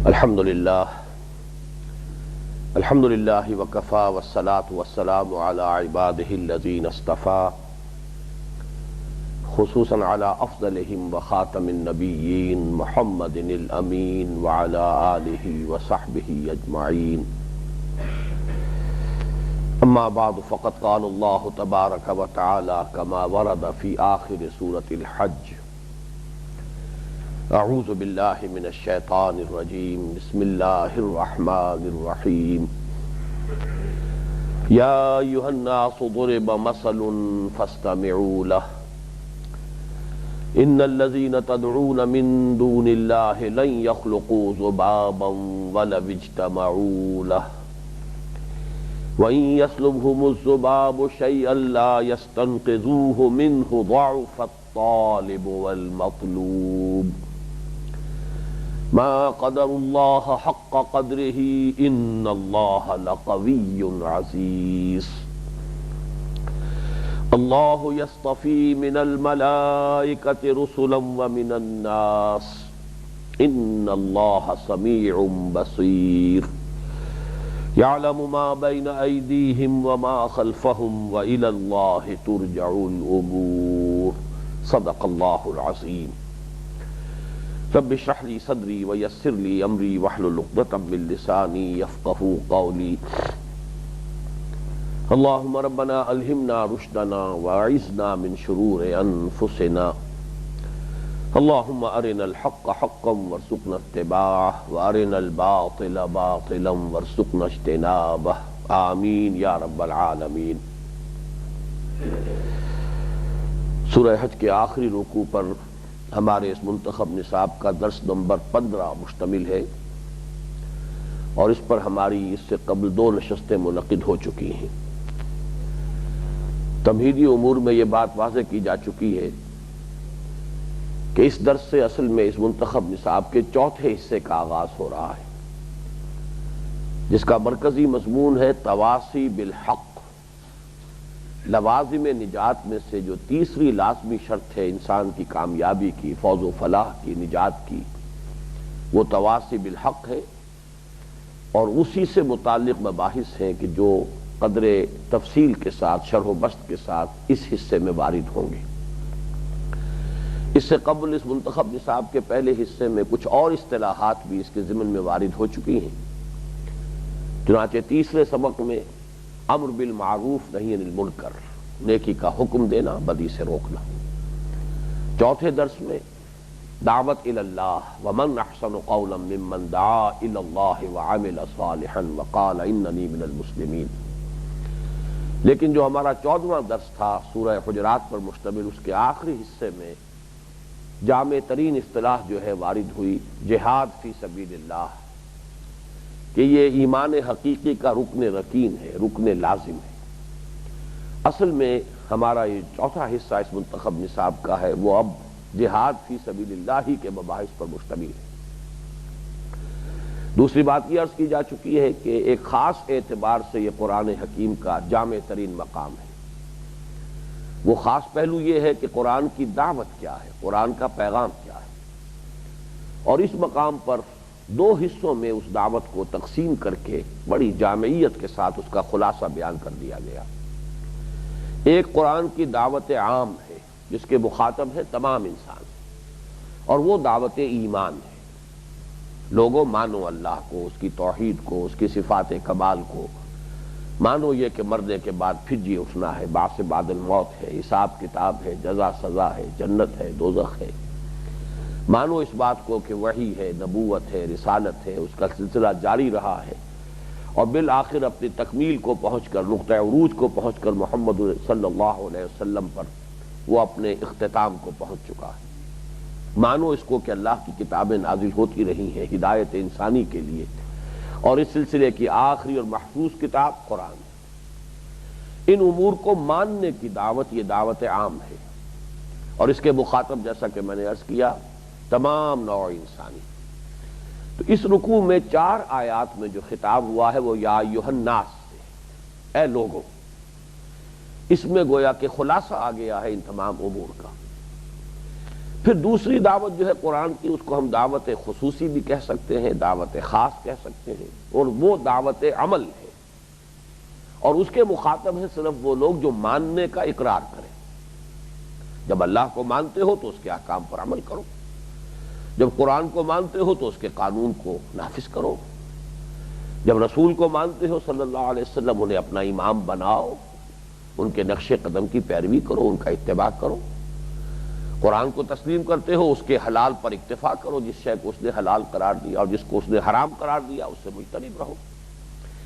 الحمد للہ وکفا والصلاة والسلام علی عباده الذین اصطفى خصوصا علی افضلهم وخاتم النبیین محمد الامین وعلی آلہ وصحبہ اجمعین اما بعد فقد قال اللہ تبارک وتعالی کما ورد فی آخر سورة الحج اعوذ باللہ من الشیطان الرجیم بسم اللہ الرحمن الرحیم یا ایھا الناس ضرب مثل فاستمعوا له ان الذین تدعون من دون اللہ لن يخلقوا ذبابا ولو اجتمعوا له وإن يسلبهم الذباب شيئا لا يستنقذوه منه ضعف الطالب والمطلوب ما قدر الله حق قدره إن الله لقوي عزيز الله يصطفي من الملائكة رسلا ومن الناس إن الله سميع بصير يعلم ما بين أيديهم وما خلفهم وإلى الله ترجع الأمور صدق الله العظيم رب اشرح لي صدري ويسر لي امري واحلل عقدة من لساني يفقهوا قولي اللهم ربنا الهمنا رشدنا واعذنا من شرور انفسنا اللهم ارنا الحق حقا وارزقنا اتباعه وارنا الباطل باطلا وارزقنا اجتنابه آمین یا رب العالمین۔ سورہ حج کے آخری رکوع پر ہمارے اس منتخب نصاب کا درس نمبر 15 مشتمل ہے، اور اس پر ہماری اس سے قبل 2 نشستیں منعقد ہو چکی ہیں۔ تمہیدی امور میں یہ بات واضح کی جا چکی ہے کہ اس درس سے اصل میں اس منتخب نصاب کے 4تھے حصے کا آغاز ہو رہا ہے، جس کا مرکزی مضمون ہے تواصی بالحق۔ لوازم نجات میں سے جو تیسری لازمی شرط ہے انسان کی کامیابی کی، فوز و فلاح کی، نجات کی، وہ تواصی بالحق ہے، اور اسی سے متعلق مباحث ہیں کہ جو قدر تفصیل کے ساتھ، شرح و بسط کے ساتھ اس حصے میں وارد ہوں گے۔ اس سے قبل اس منتخب نصاب کے پہلے حصے میں کچھ اور اصطلاحات بھی اس کے ضمن میں وارد ہو چکی ہیں۔ چنانچہ تیسرے سبق میں امر بالمعروف نہی عن المنکر، نیکی کا حکم دینا، بدی سے روکنا۔ 4تھے درس میں دعوت الی اللہ، ومن احسن قولا ممن دعا الی اللہ وعمل صالحا وقال اننی من المسلمین۔ لیکن جو ہمارا 14واں درس تھا سورہ حجرات پر مشتمل، اس کے آخری حصے میں جامع ترین اصطلاح جو ہے وارد ہوئی جہاد فی سبیل اللہ، کہ یہ ایمان حقیقی کا رکن رکین ہے، رکن لازم ہے۔ اصل میں ہمارا یہ 4تھا حصہ اس منتخب نصاب کا ہے، وہ اب جہاد فی سبیل اللہ ہی کے مباحث پر مشتمل ہے۔ دوسری بات یہ عرض کی جا چکی ہے کہ ایک خاص اعتبار سے یہ قرآن حکیم کا جامع ترین مقام ہے۔ وہ خاص پہلو یہ ہے کہ قرآن کی دعوت کیا ہے، قرآن کا پیغام کیا ہے، اور اس مقام پر 2 حصوں میں اس دعوت کو تقسیم کر کے بڑی جامعیت کے ساتھ اس کا خلاصہ بیان کر دیا گیا۔ ایک قرآن کی دعوت عام ہے جس کے مخاطب ہے تمام انسان، اور وہ دعوت ایمان ہے۔ لوگوں مانو اللہ کو، اس کی توحید کو، اس کی صفات کمال کو، مانو یہ کہ مرنے کے بعد پھر جی اٹھنا ہے، بعث بعد الموت ہے، حساب کتاب ہے، جزا سزا ہے، جنت ہے، دوزخ ہے۔ مانو اس بات کو کہ وحی ہے، نبوت ہے، رسالت ہے، اس کا سلسلہ جاری رہا ہے، اور بالآخر اپنی تکمیل کو پہنچ کر، نقطہ عروج کو پہنچ کر محمد صلی اللہ علیہ وسلم پر وہ اپنے اختتام کو پہنچ چکا ہے۔ مانو اس کو کہ اللہ کی کتابیں نازل ہوتی رہی ہیں ہدایت انسانی کے لیے، اور اس سلسلے کی آخری اور محفوظ کتاب قرآن ہے۔ ان امور کو ماننے کی دعوت یہ دعوت عام ہے، اور اس کے مخاطب جیسا کہ میں نے عرض کیا تمام نوع انسانی۔ تو اس رکوع میں 4 آیات میں جو خطاب ہوا ہے وہ یا ایھا الناس سے، اے لوگوں۔ اس میں گویا کہ خلاصہ آ گیا ہے ان تمام امور کا۔ پھر دوسری دعوت جو ہے قرآن کی، اس کو ہم دعوت خصوصی بھی کہہ سکتے ہیں، دعوت خاص کہہ سکتے ہیں، اور وہ دعوت عمل ہے، اور اس کے مخاطب ہیں صرف وہ لوگ جو ماننے کا اقرار کریں۔ جب اللہ کو مانتے ہو تو اس کے احکام پر عمل کرو، جب قرآن کو مانتے ہو تو اس کے قانون کو نافذ کرو، جب رسول کو مانتے ہو صلی اللہ علیہ وسلم انہیں اپنا امام بناؤ، ان کے نقش قدم کی پیروی کرو، ان کا اتباع کرو۔ قرآن کو تسلیم کرتے ہو، اس کے حلال پر اکتفا کرو، جس شے کو اس نے حلال قرار دیا اور جس کو اس نے حرام قرار دیا اس سے مجتنب رہو۔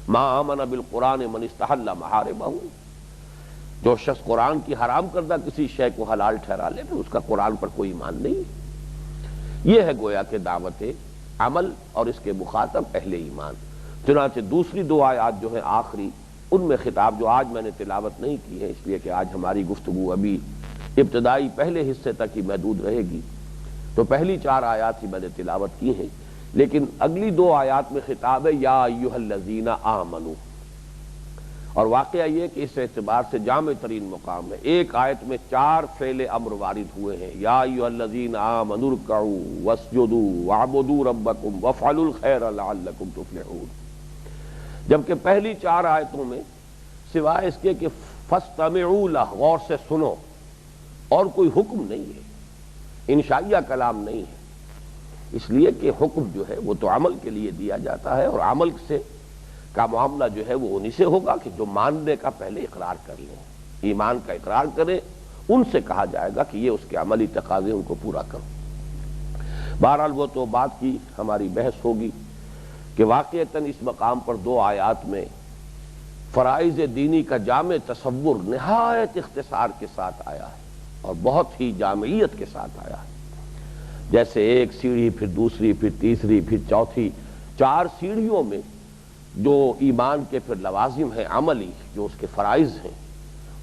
ما آمن بالقرآن من استحل محارمہ، جو شخص قرآن کی حرام کردہ کسی شے کو حلال ٹھہرا لے پھر اس کا قرآن پر کوئی ایمان نہیں۔ یہ ہے گویا کہ دعوت عمل اور اس کے مخاطب اہل ایمان۔ چنانچہ دوسری دو آیات جو ہیں آخری، ان میں خطاب جو آج میں نے تلاوت نہیں کی ہے اس لیے کہ آج ہماری گفتگو ابھی ابتدائی پہلے حصے تک ہی محدود رہے گی، تو پہلی 4 آیات ہی میں نے تلاوت کی ہیں، لیکن اگلی 2 آیات میں خطاب ہے یا ایھا الذین آمنوا، اور واقعہ یہ کہ اس اعتبار سے جامع ترین مقام ہے۔ ایک آیت میں 4 فعل امر وارد ہوئے ہیں، یا ایھا الذین آمنوا ارکعوا واسجدوا واعبدوا ربکم وافعلوا الخیر لعلکم تفلحون، جبکہ پہلی 4 آیتوں میں سوائے اس کے کہ فاستمعوا لہ، غور سے سنو، اور کوئی حکم نہیں ہے، انشائیہ کلام نہیں ہے، اس لیے کہ حکم جو ہے وہ تو عمل کے لیے دیا جاتا ہے، اور عمل سے کا معاملہ جو ہے وہ انہی سے ہوگا کہ جو ماننے کا پہلے اقرار کر لیں، ایمان کا اقرار کریں، ان سے کہا جائے گا کہ یہ اس کے عملی تقاضے ان کو پورا کرو۔ بہرحال وہ تو بات کی ہماری بحث ہوگی کہ واقعتاً اس مقام پر 2 آیات میں فرائض دینی کا جامع تصور نہایت اختصار کے ساتھ آیا ہے اور بہت ہی جامعیت کے ساتھ آیا ہے، جیسے ایک سیڑھی پھر دوسری پھر تیسری پھر چوتھی، 4 سیڑھیوں میں جو ایمان کے پھر لوازم ہیں عملی، جو اس کے فرائض ہیں،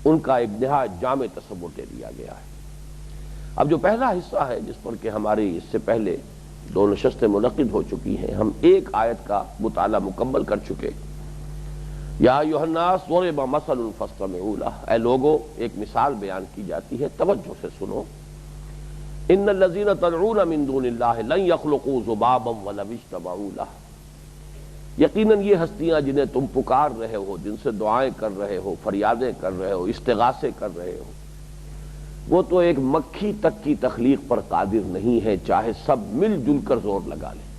ان کا ایک نہایت جامع تصور دے دیا گیا ہے۔ اب جو پہلا حصہ ہے جس پر کہ ہماری اس سے پہلے 2 نشستیں منعقد ہو چکی ہیں، ہم ایک آیت کا مطالعہ مکمل کر چکے۔ یا ایھا الناس ضرب مثل فاستمعوا لہ، اے لوگو ایک مثال بیان کی جاتی ہے، توجہ سے سنو۔ ان الذین تدعون من دون اللہ لن یخلقوا ذبابا ولو اجتمعوا لہ، یقیناً یہ ہستیاں جنہیں تم پکار رہے ہو، جن سے دعائیں کر رہے ہو، فریادیں کر رہے ہو، استغاثے کر رہے ہو، وہ تو ایک مکھی تک کی تخلیق پر قادر نہیں ہے، چاہے سب مل جل کر زور لگا لیں۔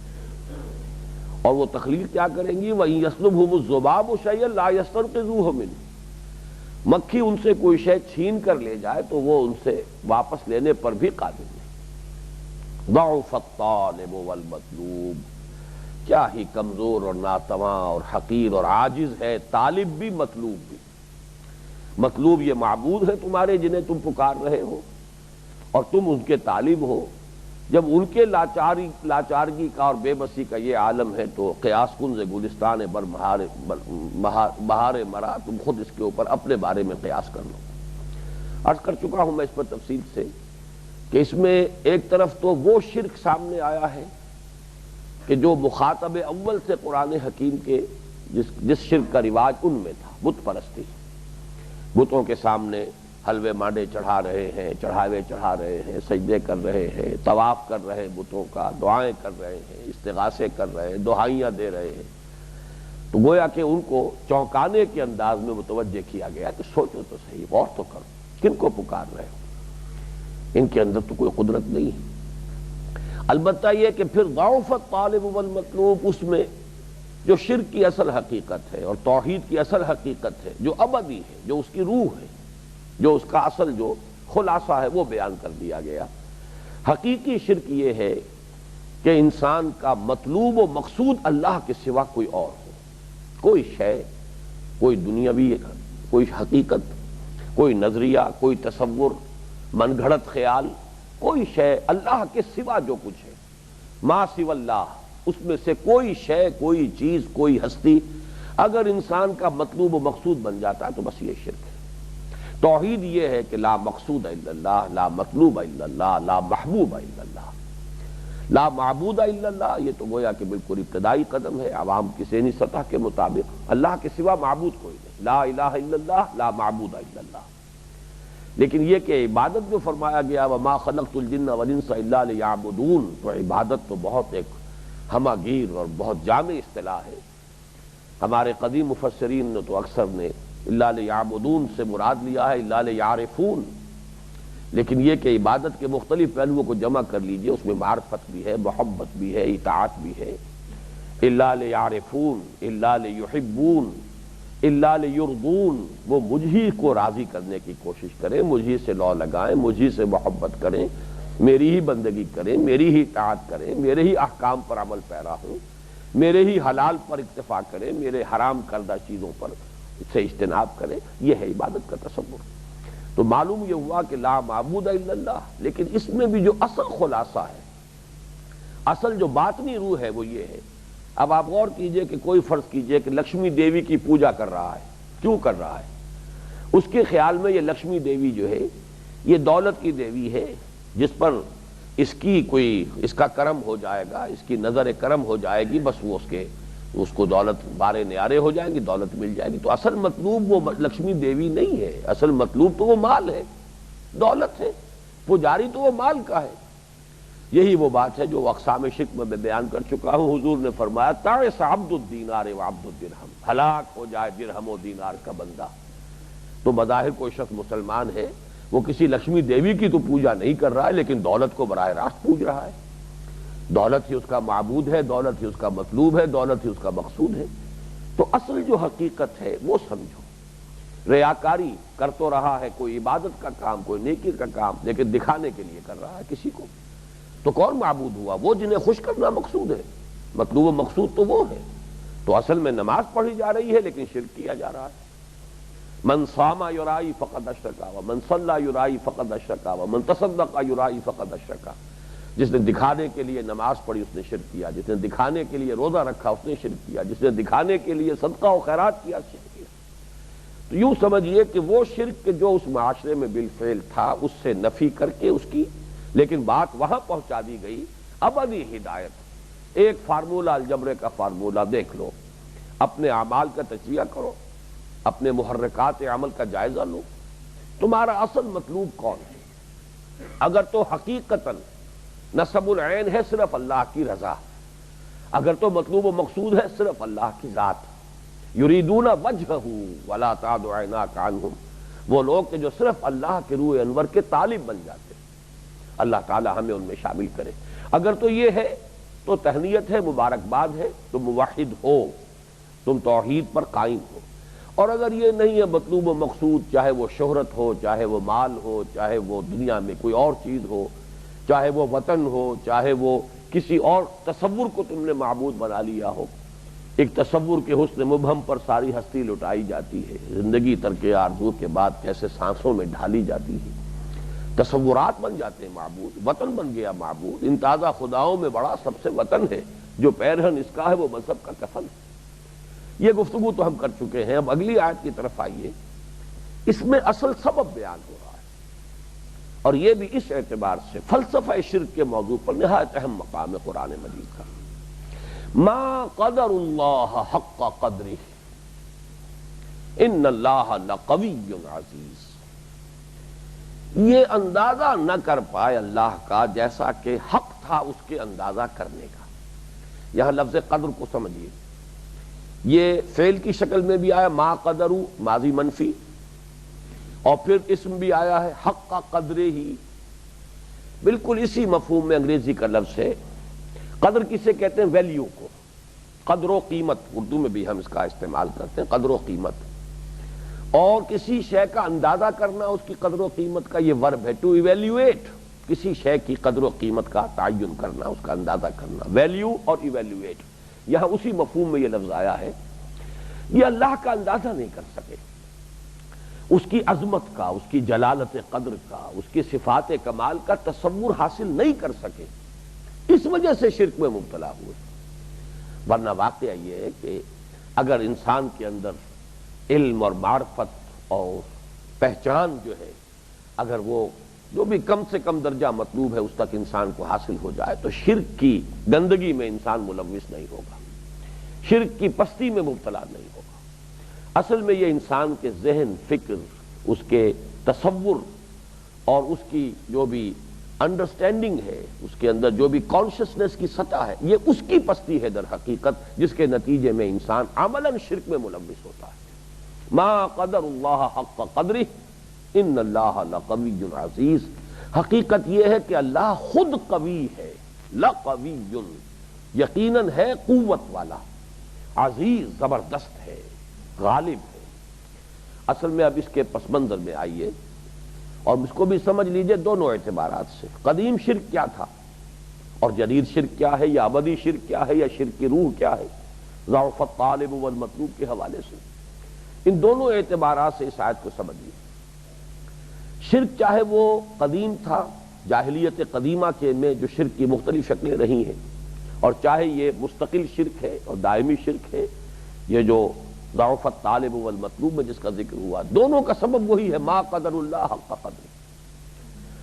اور وہ تخلیق کیا کریں گی؟ وَإِن يَسْلُبْهُمُ الذُّبَابُ شَيْئًا لَا يَسْتَنقِذُوهُ مِنْهُ، مکھی ان سے کوئی شے چھین کر لے جائے تو وہ ان سے واپس لینے پر بھی قادر نہیں۔ ضعف الطالب والمطلوب، کیا ہی کمزور اور ناتواں اور حقیر اور عاجز ہے طالب بھی مطلوب بھی۔ مطلوب یہ معبود ہے تمہارے جنہیں تم پکار رہے ہو، اور تم ان کے طالب ہو۔ جب ان کے لاچارگی کا اور بے بسی کا یہ عالم ہے تو قیاس کنز گلستان بر بہار مرا، تم خود اس کے اوپر اپنے بارے میں قیاس کر لو۔ عرض کر چکا ہوں میں اس پر تفصیل سے کہ اس میں ایک طرف تو وہ شرک سامنے آیا ہے کہ جو مخاطب اول سے قرآن حکیم کے جس شرک کا رواج ان میں تھا، بت پرستی، بتوں کے سامنے حلوے مانڈے چڑھا رہے ہیں، چڑھاوے چڑھا رہے ہیں، سجدے کر رہے ہیں، طواف کر رہے ہیں بتوں کا، دعائیں کر رہے ہیں، استغاثے کر رہے ہیں، دہائیاں دے رہے ہیں۔ تو گویا کہ ان کو چونکانے کے انداز میں متوجہ کیا گیا کہ سوچو تو صحیح، غور تو کرو، کن کو پکار رہے ہو، ان کے اندر تو کوئی قدرت نہیں ہے۔ البتہ یہ کہ پھر ضعف الطالب والمطلوب، اس میں جو شرک کی اصل حقیقت ہے اور توحید کی اصل حقیقت ہے، جو ابدی ہے، جو اس کی روح ہے، جو اس کا اصل جو خلاصہ ہے، وہ بیان کر دیا گیا۔ حقیقی شرک یہ ہے کہ انسان کا مطلوب و مقصود اللہ کے سوا کوئی اور ہو، کوئی شے، کوئی دنیاوی کوئی حقیقت، کوئی نظریہ، کوئی تصور، من گھڑت خیال، کوئی شے اللہ کے سوا جو کچھ ہے، ما سوی اللہ، اس میں سے کوئی شے، کوئی چیز، کوئی ہستی اگر انسان کا مطلوب و مقصود بن جاتا ہے تو بس یہ شرک ہے۔ توحید یہ ہے کہ لا مقصود الا اللہ، لا مطلوب الا اللہ، لا محبوب الا اللہ، لا معبود الا اللہ۔ یہ تو گویا کہ بالکل ابتدائی قدم ہے عوام کی ذہنی سطح کے مطابق، اللہ کے سوا معبود کوئی نہیں، لا الہ الا اللہ، لا معبود الا اللہ۔ لیکن یہ کہ عبادت جو فرمایا گیا وما خلقت الجن والانس الا لیعبدون، تو عبادت تو بہت ایک ہمہ گیر اور بہت جامع اصطلاح ہے۔ ہمارے قدیم مفسرین نے تو اکثر نے الا لیعبدون سے مراد لیا ہے الا لیعرفون، لیکن یہ کہ عبادت کے مختلف پہلوؤں کو جمع کر لیجئے، اس میں معرفت بھی ہے، محبت بھی ہے، اطاعت بھی ہے۔ الا لیعرفون، الا لیحبون، الا لیرضون، وہ مجھے کو راضی کرنے کی کوشش کریں، مجھے سے لو لگائیں، مجھے سے محبت کریں، میری ہی بندگی کریں، میری ہی اطاعت کریں، میرے ہی احکام پر عمل پیرا ہوں، میرے ہی حلال پر اکتفا کریں، میرے حرام کردہ چیزوں پر سے اجتناب کریں۔ یہ ہے عبادت کا تصور۔ تو معلوم یہ ہوا کہ لا معبود الا اللہ، لیکن اس میں بھی جو اصل خلاصہ ہے، اصل جو باطنی روح ہے وہ یہ ہے۔ اب آپ غور کیجئے کہ کوئی فرض کیجئے کہ لکشمی دیوی کی پوجا کر رہا ہے، کیوں کر رہا ہے؟ اس کے خیال میں یہ لکشمی دیوی جو ہے یہ دولت کی دیوی ہے، جس پر اس کا کرم ہو جائے گا، اس کی نظر کرم ہو جائے گی، بس وہ اس کو دولت بارے نیارے ہو جائیں گی، دولت مل جائے گی۔ تو اصل مطلوب وہ لکشمی دیوی نہیں ہے، اصل مطلوب تو وہ مال ہے، دولت ہے، پجاری تو وہ مال کا ہے۔ یہی وہ بات ہے جو اقسام شرک میں بیان کر چکا ہوں۔ حضور نے فرمایا تعس عبد الدینار و عبد الدرہم، ہلاک ہو جائے درہم و دینار کا بندہ۔ تو بظاہر کوئی شخص مسلمان ہے، وہ کسی لکشمی دیوی کی تو پوجا نہیں کر رہا ہے، لیکن دولت کو براہ راست پوج رہا ہے۔ دولت ہی اس کا معبود ہے، دولت ہی اس کا مطلوب ہے، دولت ہی اس کا مقصود ہے۔ تو اصل جو حقیقت ہے وہ سمجھو۔ ریاکاری کر تو رہا ہے، کوئی عبادت کا کام، کوئی نیکی کا کام، لیکن دکھانے کے لیے کر رہا ہے کسی کو، تو کون معبود ہوا؟ وہ جنہیں خوش کرنا مقصود ہے، مطلوب و مقصود تو وہ ہے۔ تو اصل میں نماز پڑھی جا رہی ہے لیکن شرک کیا جا رہا ہے۔ من صام یرائی فقد اشرکا ومن صلی یرائی فقد اشرکا ومن تصدق یرائی فقد اشرکا۔ جس نے دکھانے کے لیے نماز پڑھی اس نے شرک کیا، جس نے دکھانے کے لیے روزہ رکھا اس نے شرک کیا، جس نے دکھانے کے لیے صدقہ و خیرات کیا شرک کیا۔ تو یوں سمجھیے کہ وہ شرک جو اس معاشرے میں بالفعل تھا اس سے نفی کر کے اس کی، لیکن بات وہاں پہنچا دی گئی ابدی ہدایت۔ ایک فارمولہ الجبر کا فارمولہ دیکھ لو، اپنے اعمال کا تجزیہ کرو، اپنے محرکات عمل کا جائزہ لو، تمہارا اصل مطلوب کون ہے؟ اگر تو حقیقتاً نصب العین ہے صرف اللہ کی رضا، اگر تو مطلوب و مقصود ہے صرف اللہ کی ذات، یریدون وجہہ ولا تعد عیناک عنہم، وہ لوگ کہ جو صرف اللہ کے روح انور کے طالب بن جاتے ہیں، اللہ تعالی ہمیں ان میں شامل کرے۔ اگر تو یہ ہے تو تہنیت ہے، مبارکباد ہے، تم موحد ہو، تم توحید پر قائم ہو۔ اور اگر یہ نہیں ہے مطلوب و مقصود، چاہے وہ شہرت ہو، چاہے وہ مال ہو، چاہے وہ دنیا میں کوئی اور چیز ہو، چاہے وہ وطن ہو، چاہے وہ کسی اور تصور کو تم نے معبود بنا لیا ہو، ایک تصور کے حسن مبہم پر ساری ہستی لٹائی جاتی ہے، زندگی ترک آرزو کے بعد کیسے سانسوں میں ڈھالی جاتی ہے، تصورات بن جاتے ہیں معبود، وطن بن گیا معبود۔ ان تازہ خداؤں میں بڑا سب سے وطن ہے، جو پیرہن اس کا ہے وہ مذہب کا کفن ہے۔ یہ گفتگو تو ہم کر چکے ہیں، اب اگلی آیت کی طرف آئیے۔ اس میں اصل سبب بیان ہو رہا ہے، اور یہ بھی اس اعتبار سے فلسفہ شرک کے موضوع پر نہایت اہم مقام ہے قرآن مجید کا۔ ما قدر اللہ حق قدرہ ان اللہ لقوی عزیز۔ یہ اندازہ نہ کر پائے اللہ کا جیسا کہ حق تھا اس کے اندازہ کرنے کا۔ یہاں لفظ قدر کو سمجھیے، یہ فعل کی شکل میں بھی آیا ما قدرو، ماضی منفی، اور پھر اسم بھی آیا ہے حق کا قدرے ہی، بالکل اسی مفہوم میں انگریزی کا لفظ ہے۔ قدر کسے کہتے ہیں؟ ویلیو کو، قدر و قیمت، اردو میں بھی ہم اس کا استعمال کرتے ہیں، قدر و قیمت۔ اور کسی شے کا اندازہ کرنا، اس کی قدر و قیمت کا یہ ورب ہے، ٹو ایویلیویٹ، کسی شے کی قدر و قیمت کا تعین کرنا، اس کا اندازہ کرنا، ویلیو اور ایویلیویٹ، یہاں اسی مفہوم میں یہ لفظ آیا ہے۔ یہ اللہ کا اندازہ نہیں کر سکے، اس کی عظمت کا، اس کی جلالت قدر کا، اس کی صفات کمال کا تصور حاصل نہیں کر سکے، اس وجہ سے شرک میں مبتلا ہوئے۔ ورنہ واقعہ یہ ہے کہ اگر انسان کے اندر علم اور معرفت اور پہچان جو ہے، اگر وہ جو بھی کم سے کم درجہ مطلوب ہے اس تک انسان کو حاصل ہو جائے، تو شرک کی گندگی میں انسان ملوث نہیں ہوگا، شرک کی پستی میں مبتلا نہیں ہوگا۔ اصل میں یہ انسان کے ذہن، فکر، اس کے تصور اور اس کی جو بھی انڈرسٹینڈنگ ہے، اس کے اندر جو بھی کانشسنس کی سطح ہے، یہ اس کی پستی ہے در حقیقت، جس کے نتیجے میں انسان عملاً شرک میں ملوث ہوتا ہے۔ ما قدر اللہ حق قدرہ ان اللہ لقوی عزیز، حقیقت یہ ہے کہ اللہ خود قوی ہے، لقوی، یقیناً ہے قوت والا، عزیز زبردست ہے، غالب ہے۔ اصل میں اب اس کے پس منظر میں آئیے اور اس کو بھی سمجھ لیجئے دونوں اعتبارات سے۔ قدیم شرک کیا تھا اور جدید شرک کیا ہے، یا ابدی شرک کیا ہے، یا شرک کی روح کیا ہے، ضعف الطالب والمطلوب کے حوالے سے ان دونوں اعتبارات سے اس آیت کو سمجھیے۔ شرک چاہے وہ قدیم تھا، جاہلیت قدیمہ کے میں جو شرک کی مختلف شکلیں رہی ہیں، اور چاہے یہ مستقل شرک ہے اور دائمی شرک ہے، یہ جو ضعف الطالب والمطلوب میں جس کا ذکر ہوا، دونوں کا سبب وہی ہے، ما قدر اللہ حق قدر۔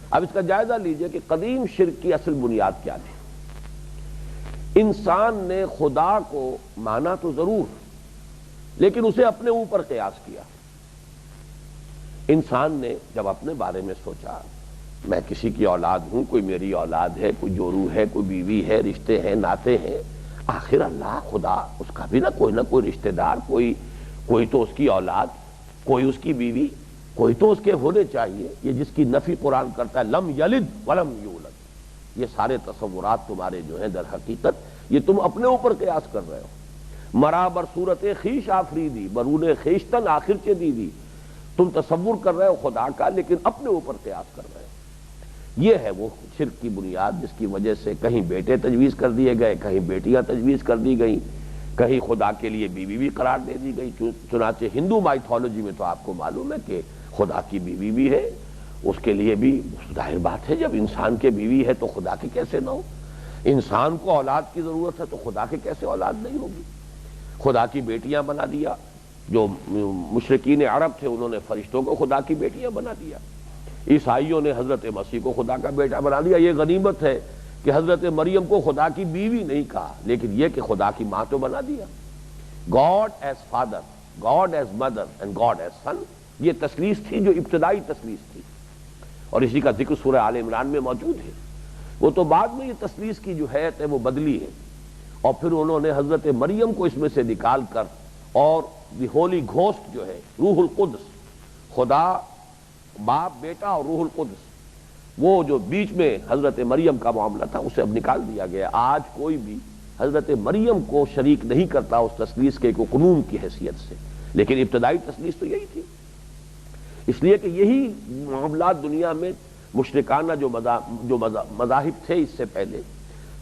اب اس کا جائزہ لیجئے کہ قدیم شرک کی اصل بنیاد کیا تھی۔ انسان نے خدا کو مانا تو ضرور، لیکن اسے اپنے اوپر قیاس کیا۔ انسان نے جب اپنے بارے میں سوچا، میں کسی کی اولاد ہوں، کوئی میری اولاد ہے، کوئی جورو ہے، کوئی بیوی ہے، رشتے ہیں، ناطے ہیں، آخر اللہ خدا اس کا بھی نہ کوئی رشتہ دار، کوئی تو اس کی اولاد، کوئی اس کی بیوی، کوئی تو اس کے ہونے چاہیے۔ یہ جس کی نفی قرآن کرتا ہے، لم یلد ولم یولد، یہ سارے تصورات تمہارے جو ہیں در حقیقت یہ تم اپنے اوپر قیاس کر رہے ہو۔ مرا بر صورت خویش آفریدی، برون خویشتن آخر چے دیدی، تم تصور کر رہے ہو خدا کا لیکن اپنے اوپر قیاس کر رہے ہو۔ یہ ہے وہ شرک کی بنیاد، جس کی وجہ سے کہیں بیٹے تجویز کر دیے گئے، کہیں بیٹیاں تجویز کر دی گئیں، کہیں خدا کے لیے بیوی بھی قرار دے دی گئی۔ چنانچہ ہندو مائتھولوجی میں تو آپ کو معلوم ہے کہ خدا کی بیوی بھی ہے، اس کے لیے بھی ظاہر بات ہے جب انسان کے بیوی ہے تو خدا کے کیسے نہ ہو، انسان کو اولاد کی ضرورت ہے تو خدا کے کیسے اولاد نہیں ہوگی۔ خدا کی بیٹیاں بنا دیا، جو مشرکین عرب تھے انہوں نے فرشتوں کو خدا کی بیٹیاں بنا دیا، عیسائیوں نے حضرت مسیح کو خدا کا بیٹا بنا دیا۔ یہ غنیمت ہے کہ حضرت مریم کو خدا کی بیوی نہیں کہا، لیکن یہ کہ خدا کی ماں تو بنا دیا۔ God is father, God is mother and God is son, یہ تثلیث تھی جو ابتدائی تثلیث تھی، اور اسی کا ذکر سورہ آل عمران میں موجود ہے۔ وہ تو بعد میں یہ تثلیث کی جو حیت ہے وہ بدلی ہے، اور پھر انہوں نے حضرت مریم کو اس میں سے نکال کر اور دی ہولی گھوسٹ جو ہے، روح القدس، خدا باپ بیٹا اور روح القدس، وہ جو بیچ میں حضرت مریم کا معاملہ تھا اسے اب نکال دیا گیا۔ آج کوئی بھی حضرت مریم کو شریک نہیں کرتا اس تثلیث کے قنون کی حیثیت سے، لیکن ابتدائی تثلیث تو یہی تھی۔ اس لیے کہ یہی معاملات دنیا میں مشرکانہ جو مذاہب تھے اس سے پہلے،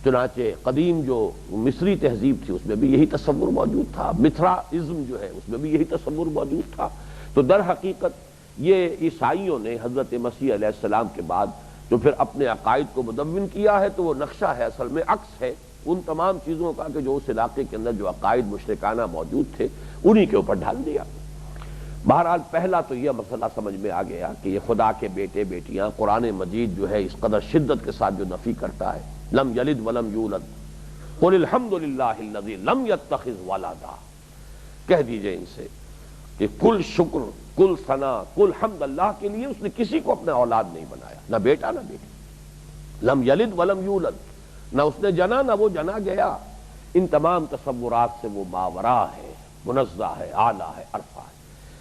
چنانچہ قدیم جو مصری تہذیب تھی اس میں بھی یہی تصور موجود تھا، متھرائزم جو ہے اس میں بھی یہی تصور موجود تھا۔ تو در حقیقت یہ عیسائیوں نے حضرت مسیح علیہ السلام کے بعد جو پھر اپنے عقائد کو مدون کیا ہے، تو وہ نقشہ ہے، اصل میں عکس ہے ان تمام چیزوں کا کہ جو اس علاقے کے اندر جو عقائد مشرکانہ موجود تھے انہی کے اوپر ڈال دیا۔ بہرحال پہلا تو یہ مسئلہ سمجھ میں آ گیا کہ یہ خدا کے بیٹے بیٹیاں، قرآن مجید جو ہے اس قدر شدت کے ساتھ جو نفی کرتا ہے، لم یلد ولم یولد، قل الحمد للہ الذی لم یتخذ ولدا، کہہ دیجئے ان سے کہ کل شکر، کل ثنا، کل حمد اللہ کے لیے، اس نے کسی کو اپنا اولاد نہیں بنایا، نہ بیٹا نہ بیٹی، لم یلد ولم یولد، نہ اس نے جنا نہ وہ جنا گیا۔ ان تمام تصورات سے وہ ماورا ہے، منزہ ہے، اعلیٰ ہے، عرفہ ہے۔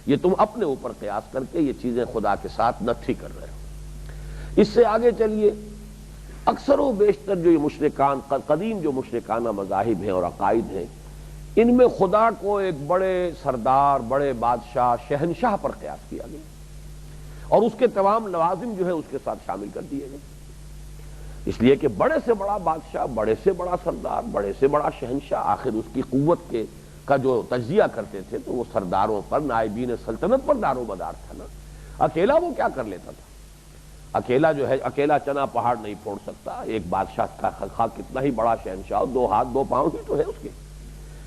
یہ تم اپنے اوپر قیاس کر کے یہ چیزیں خدا کے ساتھ نفی کر رہے ہو۔ اس سے آگے چلیے، اکثر و بیشتر جو یہ مشرکان، قدیم جو مشرکانہ مذاہب ہیں اور عقائد ہیں، ان میں خدا کو ایک بڑے سردار، بڑے بادشاہ، شہنشاہ پر قیاس کیا گیا، اور اس کے تمام لوازم جو ہے اس کے ساتھ شامل کر دیے گئے، اس لیے کہ بڑے سے بڑا بادشاہ، بڑے سے بڑا سردار، بڑے سے بڑا شہنشاہ، آخر اس کی قوت کا جو تجزیہ کرتے تھے تو وہ سرداروں پر، نائبین سلطنت پر دار و مدار تھا نا۔ اکیلا وہ کیا کر لیتا تھا؟ اکیلا جو ہے، اکیلا چنا پہاڑ نہیں پھوڑ سکتا۔ ایک بادشاہ کا خواہ کتنا ہی بڑا شہنشاہ، 2 ہاتھ 2 پاؤں ہی تو ہے اس کے،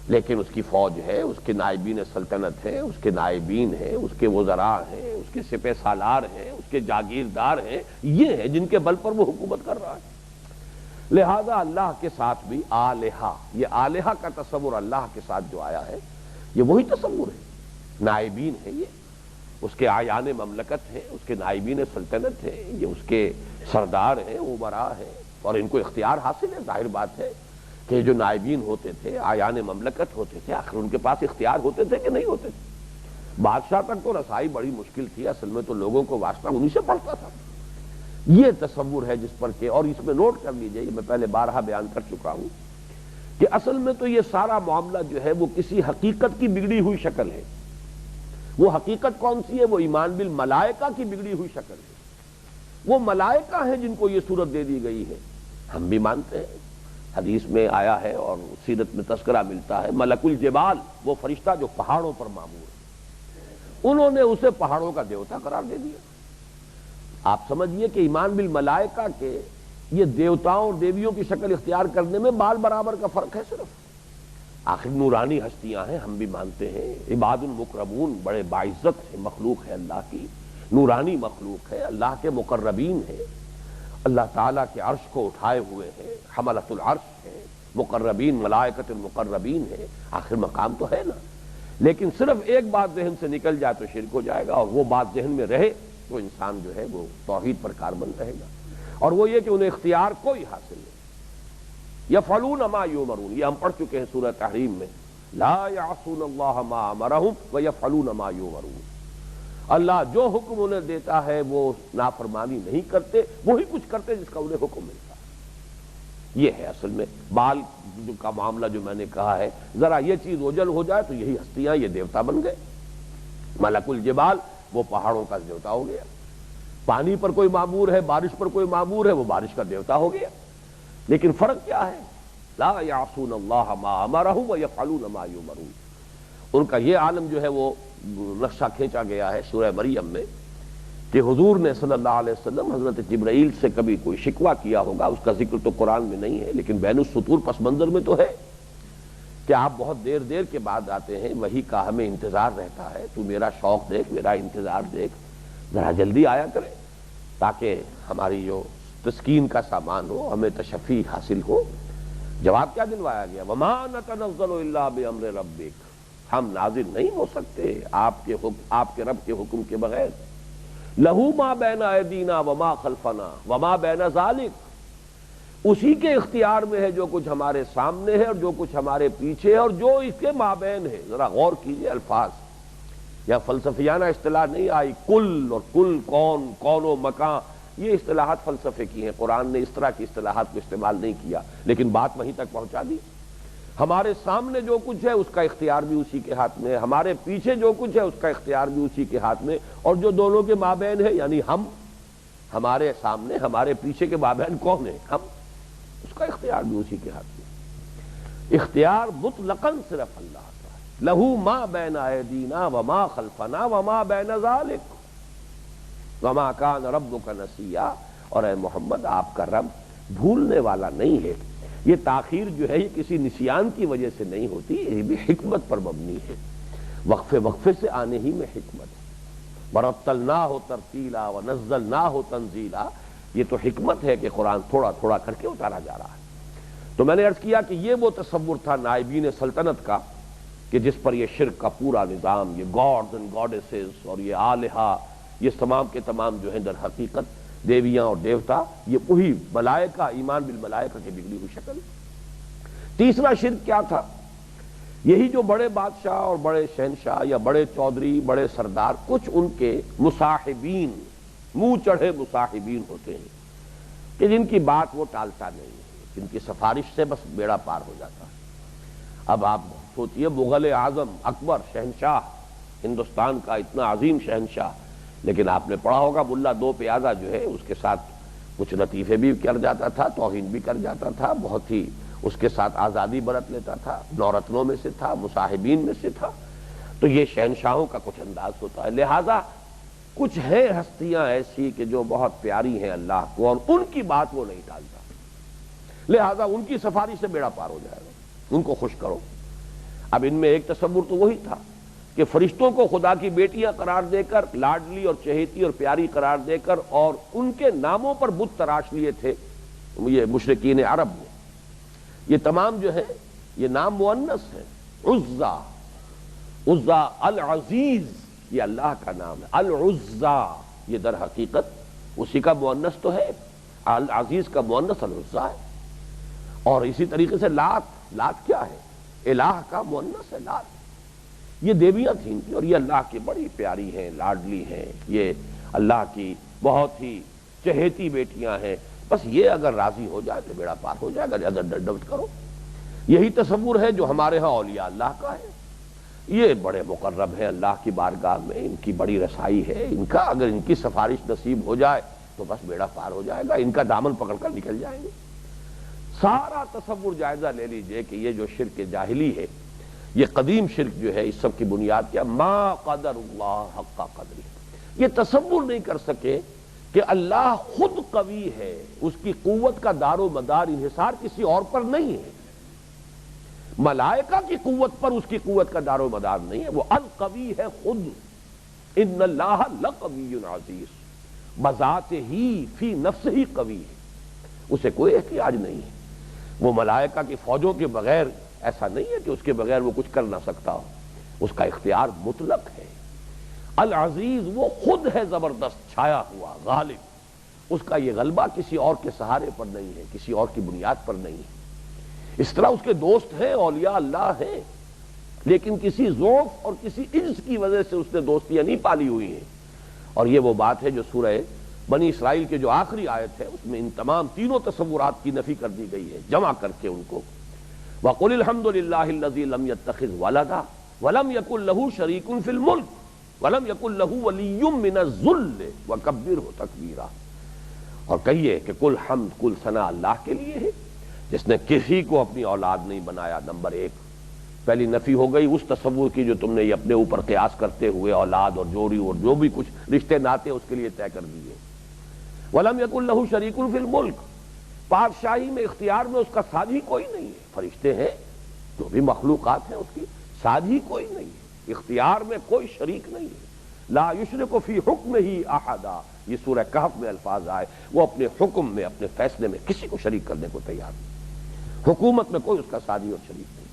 لیکن اس کی فوج ہے، اس کے نائبین سلطنت ہے، اس کے نائبین ہیں، اس کے وزراء ہیں، اس کے سپہ سالار ہیں، اس کے جاگیردار ہیں، یہ ہیں جن کے بل پر وہ حکومت کر رہا ہے۔ لہذا اللہ کے ساتھ بھی آلہہ، یہ آلہہ کا تصور اللہ کے ساتھ جو آیا ہے یہ وہی تصور ہے، نائبین ہے یہ، اس کے آیان مملکت ہیں، اس کے نائبین سلطنت ہیں، یہ اس کے سردار ہیں، امراء ہیں، اور ان کو اختیار حاصل ہے۔ ظاہر بات ہے کہ جو نائبین ہوتے تھے، آیان مملکت ہوتے تھے، آخر ان کے پاس اختیار ہوتے تھے کہ نہیں ہوتے تھے؟ بادشاہ تک تو رسائی بڑی مشکل تھی، اصل میں تو لوگوں کو واسطہ انہی سے پڑتا تھا۔ یہ تصور ہے جس پر کہ، اور اس میں نوٹ کر لیجئے، یہ میں پہلے بارہا بیان کر چکا ہوں کہ اصل میں تو یہ سارا معاملہ جو ہے وہ کسی حقیقت کی بگڑی ہوئی شکل ہے۔ وہ حقیقت کون سی ہے؟ وہ ایمان بالملائکہ کی بگڑی ہوئی شکل ہے۔ وہ ملائکہ ہیں جن کو یہ صورت دے دی گئی ہے۔ ہم بھی مانتے ہیں، حدیث میں آیا ہے اور سیرت میں تذکرہ ملتا ہے، ملک الجبال، وہ فرشتہ جو پہاڑوں پر مامور ہے، انہوں نے اسے پہاڑوں کا دیوتا قرار دے دیا۔ آپ سمجھیے کہ ایمان بالملائکہ کے یہ دیوتاؤں اور دیویوں کی شکل اختیار کرنے میں بال برابر کا فرق ہے صرف۔ آخر نورانی ہستیاں ہیں، ہم بھی مانتے ہیں، عباد المکرمون، بڑے باعزت مخلوق ہے اللہ کی، نورانی مخلوق ہے، اللہ کے مقربین ہے، اللہ تعالیٰ کے عرش کو اٹھائے ہوئے ہیں، حملۃ العرش ہے، مقربین ملائکۃ المقربین ہے، آخر مقام تو ہے نا۔ لیکن صرف ایک بات ذہن سے نکل جائے تو شرک ہو جائے گا، اور وہ بات ذہن میں رہے تو انسان جو ہے وہ توحید پر کاربند رہے گا، اور وہ یہ کہ انہیں اختیار کوئی حاصل نہیں۔ یفعلون ما یؤمرون، یہ ہم پڑھ چکے ہیں سورہ تحریم میں، لا یعصون اللہ ما امرہم ویفعلون ما یؤمرون۔ اللہ جو حکم انہیں دیتا ہے وہ نافرمانی نہیں کرتے، وہی کچھ کرتے جس کا انہیں حکم ملتا ہے۔ یہ ہے اصل میں بال کا معاملہ جو میں نے کہا ہے، ذرا یہ چیز اوجل ہو جائے تو یہی ہستیاں یہ دیوتا بن گئے۔ ملک الجبال وہ پہاڑوں کا دیوتا ہو گیا، پانی پر کوئی معمور ہے، بارش پر کوئی معمور ہے، وہ بارش کا دیوتا ہو گیا۔ لیکن فرق کیا ہے؟ لا یعصون اللہ ما امرہم ویفعلون ما یؤمرون۔ ان کا یہ عالم جو ہے وہ نقشہ کھینچا گیا ہے سورہ مریم میں کہ حضور نے صلی اللہ علیہ وسلم حضرت جبرائیل سے کبھی کوئی شکوہ کیا ہوگا، اس کا ذکر تو قرآن میں نہیں ہے، لیکن بین السطور پس منظر میں تو ہے کہ آپ بہت دیر دیر کے بعد آتے ہیں، وحی کا ہمیں انتظار رہتا ہے، تو میرا شوق دیکھ، میرا انتظار دیکھ، ذرا جلدی آیا کرے تاکہ ہماری جو تسکین کا سامان ہو، ہمیں تشفی حاصل ہو۔ جواب کیا دلوایا گیا؟ وما نتنزل الا بامر ربک، ہم نازل نہیں ہو سکتے آپ کے رب کے حکم کے بغیر۔ لہو ما بین ایدینا وما خلفنا وما بین ذالک، اسی کے اختیار میں ہے جو کچھ ہمارے سامنے ہے اور جو کچھ ہمارے پیچھے ہے اور جو اس کے مابین ہے۔ ذرا غور کیجئے الفاظ، یا فلسفیانہ اصطلاح نہیں آئی، کل اور کل، کون، کون و مکان، یہ اصطلاحات فلسفے کی ہیں، قرآن نے اس طرح کی اصطلاحات کو استعمال نہیں کیا، لیکن بات وہیں تک پہنچا دی۔ ہمارے سامنے جو کچھ ہے اس کا اختیار بھی اسی کے ہاتھ میں ہے، ہمارے پیچھے جو کچھ ہے اس کا اختیار بھی اسی کے ہاتھ میں، اور جو دونوں کے مابین ہے یعنی ہم، ہمارے سامنے ہمارے پیچھے کے مابین کون ہے؟ ہم، اس کا اختیار بھی اسی کے ہاتھ میں۔ اختیار مطلقاً صرف اللہ کا ہے۔ لہو ما بین ایدینا وما خلفنا وما بین ذالک وما کان ربک نسیا، اور اے محمد آپ کا رب بھولنے والا نہیں ہے۔ یہ تاخیر جو ہے یہ کسی نسیان کی وجہ سے نہیں ہوتی، یہ بھی حکمت پر مبنی ہے، وقفے وقفے سے آنے ہی میں حکمت ہے۔ ورتلناہ ترتیلا ونزلناہ تنزیلا، یہ تو حکمت ہے کہ قرآن تھوڑا تھوڑا کر کے اتارا جا رہا ہے۔ تو میں نے عرض کیا کہ یہ وہ تصور تھا نائبین سلطنت کا کہ جس پر یہ شرک کا پورا نظام، یہ گاڈز اینڈ گاڈیسز اور یہ آلہہ، یہ تمام کے تمام جو ہیں در حقیقت دیویاں اور دیوتا، یہ وہی ملائکہ، ایمان بالملائکہ کی بگڑی ہوئی شکل۔ تیسرا شرک کیا تھا؟ یہی جو بڑے بادشاہ اور بڑے شہنشاہ یا بڑے چودھری، بڑے سردار، کچھ ان کے مصاحبین، منہ چڑھے مصاحبین ہوتے ہیں کہ جن کی بات وہ ٹالتا نہیں ہے، جن کی سفارش سے بس بیڑا پار ہو جاتا ہے۔ اب آپ سوچئے مغل اعظم اکبر شہنشاہ، ہندوستان کا اتنا عظیم شہنشاہ، لیکن آپ نے پڑھا ہوگا ملا دو پیادہ جو ہے اس کے ساتھ کچھ لطیفے بھی کر جاتا تھا، توہین بھی کر جاتا تھا، بہت ہی اس کے ساتھ آزادی برت لیتا تھا، نورتنوں میں سے تھا، مصاحبین میں سے تھا۔ تو یہ شہنشاہوں کا کچھ انداز ہوتا ہے۔ لہذا کچھ ہیں ہستیاں ایسی کہ جو بہت پیاری ہیں اللہ کو، اور ان کی بات وہ نہیں ٹالتا، لہذا ان کی سفارش سے بیڑا پار ہو جائے گا، ان کو خوش کرو۔ اب ان میں ایک تصور تو وہی تھا کہ فرشتوں کو خدا کی بیٹیاں قرار دے کر، لاڈلی اور چہیتی اور پیاری قرار دے کر، اور ان کے ناموں پر بت تراش لیے تھے یہ مشرکین عرب نے۔ یہ تمام جو ہے یہ نام مؤنث ہے، عزا، عزا العزیز، یہ اللہ کا نام ہے۔ العزا یہ در حقیقت اسی کا مؤنث تو ہے، العزیز کا مؤنث العزا ہے۔ اور اسی طریقے سے لات، لات کیا ہے؟ الہ کا مؤنث ہے لات۔ یہ دیویاں تھیں ان کی، اور یہ اللہ کی بڑی پیاری ہیں، لاڈلی ہیں، یہ اللہ کی بہت ہی چہیتی بیٹیاں ہیں۔ بس یہ اگر راضی ہو جائے تو بیڑا پار ہو جائے گا، لہذا ڈٹ کرو۔ یہی تصور ہے جو ہمارے ہاں اولیاء اللہ کا ہے۔ یہ بڑے مقرب ہیں اللہ کی بارگاہ میں، ان کی بڑی رسائی ہے، ان کا اگر ان کی سفارش نصیب ہو جائے تو بس بیڑا پار ہو جائے گا، ان کا دامن پکڑ کر نکل جائیں گے۔ سارا تصور جائزہ لے لیجئے کہ یہ جو شرک جاہلی ہے، یہ قدیم شرک جو ہے، اس سب کی بنیاد کیا؟ ما قدر اللہ حق قدری، یہ تصور نہیں کر سکے کہ اللہ خود قوی ہے، اس کی قوت کا دار و مدار انحصار کسی اور پر نہیں ہے، ملائکہ کی قوت پر اس کی قوت کا دار و مدار نہیں ہے، وہ القوی ہے خود۔ ان اللہ لقوی عزیز، بذات ہی فی نفس ہی قوی ہے، اسے کوئی احتیاج نہیں ہے۔ وہ ملائکہ کی فوجوں کے بغیر ایسا نہیں ہے کہ اس کے بغیر وہ کچھ کر نہ سکتا ہو، اس کا اختیار مطلق ہے۔ العزیز وہ خود ہے زبردست چھایا ہوا غالب، اس کا یہ غلبہ کسی اور کے سہارے پر نہیں ہے، کسی اور کی بنیاد پر نہیں ہے۔ اس طرح اس کے دوست ہیں، اولیاء اللہ ہیں، لیکن کسی ذوف اور کسی عجز کی وجہ سے اس نے دوستیاں نہیں پالی ہوئی ہیں۔ اور یہ وہ بات ہے جو سورہ بنی اسرائیل کے جو آخری آیت ہے اس میں ان تمام تینوں تصورات کی نفی کر دی گئی ہے، جمع کر کے ان کو۔ وَقُلِ الْحَمْدُ لِلَّهِ الَّذِي لَمْ يَتَّخِذْ وَلَدًا وَلَمْ يَكُنْ لَهُ شَرِيكٌ فِي الْمُلْكِ وَلَمْ يَكُنْ لَهُ وَلِيٌّ مِّنَ الذُّلِّ وَكَبِّرْهُ تَكْبِيرًا۔ اور کہیے کہ کل حمد، کل ثنا اللہ کے لیے ہے جس نے کسی کو اپنی اولاد نہیں بنایا۔ نمبر ایک، پہلی نفی ہو گئی اس تصور کی جو تم نے یہ اپنے اوپر قیاس کرتے ہوئے اولاد اور جوڑی اور جو بھی کچھ رشتے ناتے اس کے لیے طے کر دیے۔ وَلَمْ يَكُنْ لَهُ شَرِيكٌ فِي الْمُلْكِ، بادشاہی میں، اختیار میں اس کا ساتھ ہی کوئی نہیں ہے۔ فرشتے ہیں، جو بھی مخلوقات ہیں اس کی، ساتھ ہی کوئی نہیں ہے، اختیار میں کوئی شریک نہیں ہے۔ لا یشرک فی حکمہ احدا، یہ سورہ کہف میں الفاظ آئے، وہ اپنے حکم میں، اپنے فیصلے میں کسی کو شریک کرنے کو تیار نہیں، حکومت میں کوئی اس کا ساتھی اور شریک نہیں۔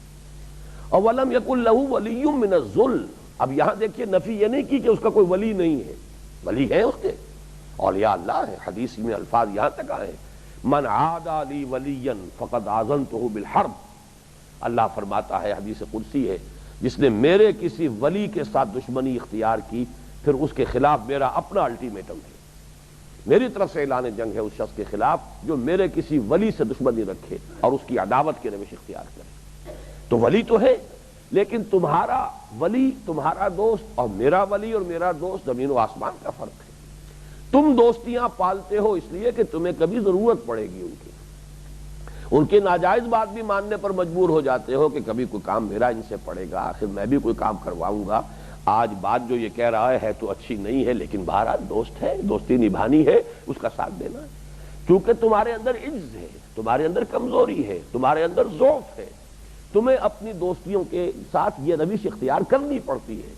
اور وَلَمْ يَكُنْ لَهُ وَلِيٌّ مِّنَ الذُّلِّ، اب یہاں دیکھیے نفی یہ نہیں کی کہ اس کا کوئی ولی نہیں ہے، ولی ہے اس کے، اولیاء اللہ ہے۔ حدیث میں الفاظ یہاں تک آئے، من عادى لي وليا فقد آذنته بالحرب، اللہ فرماتا ہے، حدیث قدسی ہے، جس نے میرے کسی ولی کے ساتھ دشمنی اختیار کی پھر اس کے خلاف میرا اپنا الٹیمیٹم ہے، میری طرف سے اعلان جنگ ہے اس شخص کے خلاف جو میرے کسی ولی سے دشمنی رکھے اور اس کی عداوت کی روش اختیار کرے۔ تو ولی تو ہے، لیکن تمہارا ولی، تمہارا دوست اور میرا ولی اور میرا دوست زمین و آسمان کا فرق ہے۔ تم دوستیاں پالتے ہو اس لیے کہ تمہیں کبھی ضرورت پڑے گی ان کی ناجائز بات بھی ماننے پر مجبور ہو جاتے ہو کہ کبھی کوئی کام میرا ان سے پڑے گا، آخر میں بھی کوئی کام کرواؤں گا۔ آج بات جو یہ کہہ رہا ہے تو اچھی نہیں ہے، لیکن بہرحال دوست ہے، دوستی نبھانی ہے، اس کا ساتھ دینا ہے، کیونکہ تمہارے اندر عجز ہے، تمہارے اندر کمزوری ہے، تمہارے اندر ضعف ہے، تمہیں اپنی دوستیوں کے ساتھ یہ روش اختیار کرنی پڑتی ہے۔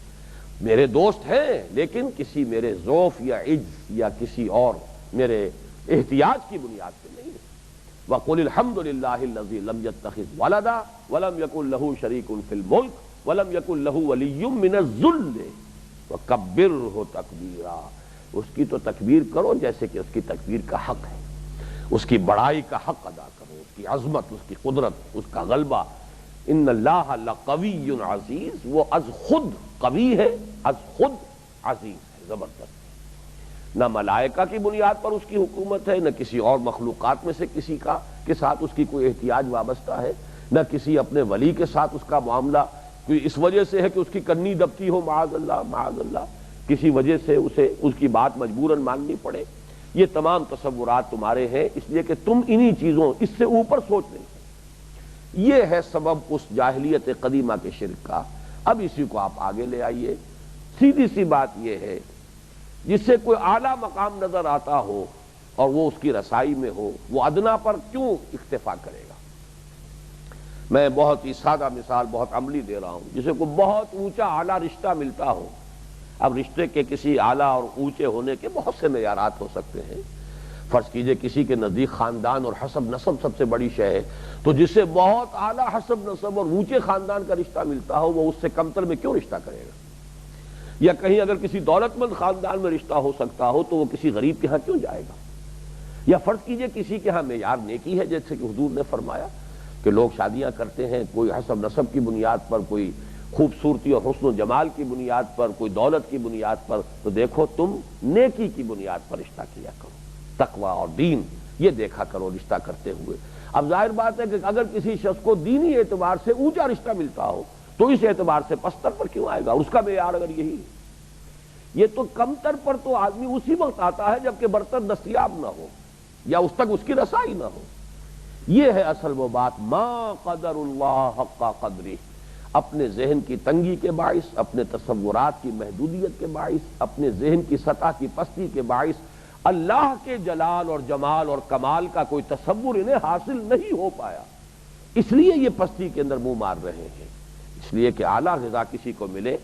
میرے دوست ہیں لیکن کسی میرے ضعف یا عجز یا کسی اور میرے احتیاج کی بنیاد پہ نہیں ہے۔ وَقُلِ الْحَمْدُ لِلَّهِ الَّذِي لَمْ يَتَّخِذْ وَلَدًا وَلَمْ يَكُنْ لَهُ شَرِيكٌ فِي الْمُلْكِ وَلَمْ يَكُنْ لَهُ وَلِيٌّ مِّنَ الذُّلِّ وَكَبِّرْهُ تَكْبِيرًا، اس کی تو تکبیر کرو جیسے کہ اس کی تکبیر کا حق ہے، اس کی بڑائی کا حق ادا کرو، اس کی عظمت، اس کی قدرت، اس کا غلبہ۔ ان اللہ لقوی عزیز، وہ از خود قوی ہے، از خود عزیز ہے، زبردست۔ نہ ملائکہ کی بنیاد پر اس کی حکومت ہے، نہ کسی اور مخلوقات میں سے کسی کا کے ساتھ اس کی کوئی احتیاج وابستہ ہے، نہ کسی اپنے ولی کے ساتھ اس کا معاملہ کوئی اس وجہ سے ہے کہ اس کی کنی دبتی ہو، معاذ اللہ معاذ اللہ، کسی وجہ سے اسے اس کی بات مجبوراً ماننی پڑے۔ یہ تمام تصورات تمہارے ہیں اس لیے کہ تم انہی چیزوں، اس سے اوپر سوچ نہیں سکتے۔ یہ ہے سبب اس جاہلیت قدیمہ کے شرک کا۔ اب اسی کو آپ آگے لے آئیے، سیدھی سی بات یہ ہے، جس سے کوئی اعلیٰ مقام نظر آتا ہو اور وہ اس کی رسائی میں ہو، وہ ادنا پر کیوں اکتفا کرے گا؟ میں بہت ہی سادہ مثال، بہت عملی دے رہا ہوں، جسے کوئی بہت اونچا اعلیٰ رشتہ ملتا ہو۔ اب رشتے کے کسی اعلیٰ اور اونچے ہونے کے بہت سے معیارات ہو سکتے ہیں۔ فرض کیجئے کسی کے نزدیک خاندان اور حسب نسب سب سے بڑی شے ہے، تو جس سے بہت اعلیٰ حسب نسب اور اونچے خاندان کا رشتہ ملتا ہو وہ اس سے کمتر میں کیوں رشتہ کرے گا؟ یا کہیں اگر کسی دولت مند خاندان میں رشتہ ہو سکتا ہو تو وہ کسی غریب کے ہاں کیوں جائے گا؟ یا فرض کیجئے کسی کے ہاں معیار نیکی ہے، جیسے کہ حضور نے فرمایا کہ لوگ شادیاں کرتے ہیں کوئی حسب نسب کی بنیاد پر، کوئی خوبصورتی اور حسن و جمال کی بنیاد پر، کوئی دولت کی بنیاد پر، تو دیکھو تم نیکی کی بنیاد پر رشتہ کیا کرو، تقوی اور دین یہ دیکھا کرو رشتہ کرتے ہوئے۔ اب ظاہر بات ہے کہ اگر کسی شخص کو دینی اعتبار سے اونچا رشتہ ملتا ہو تو اس اعتبار سے پستر پر کیوں آئے گا؟ اس کا معیار اگر یہی ہے، یہ تو کمتر پر تو آدمی اسی وقت آتا ہے جبکہ برتر دستیاب نہ ہو یا اس تک اس کی رسائی نہ ہو۔ یہ ہے اصل وہ بات، ما قدر اللہ حق قدرہ، اپنے ذہن کی تنگی کے باعث، اپنے تصورات کی محدودیت کے باعث، اپنے ذہن کی سطح کی پستی کے باعث اللہ کے جلال اور جمال اور کمال کا کوئی تصور انہیں حاصل نہیں ہو پایا، اس لیے یہ پستی کے اندر منہ مار رہے ہیں۔ اس لیے کہ اعلیٰ غذا کسی کو ملے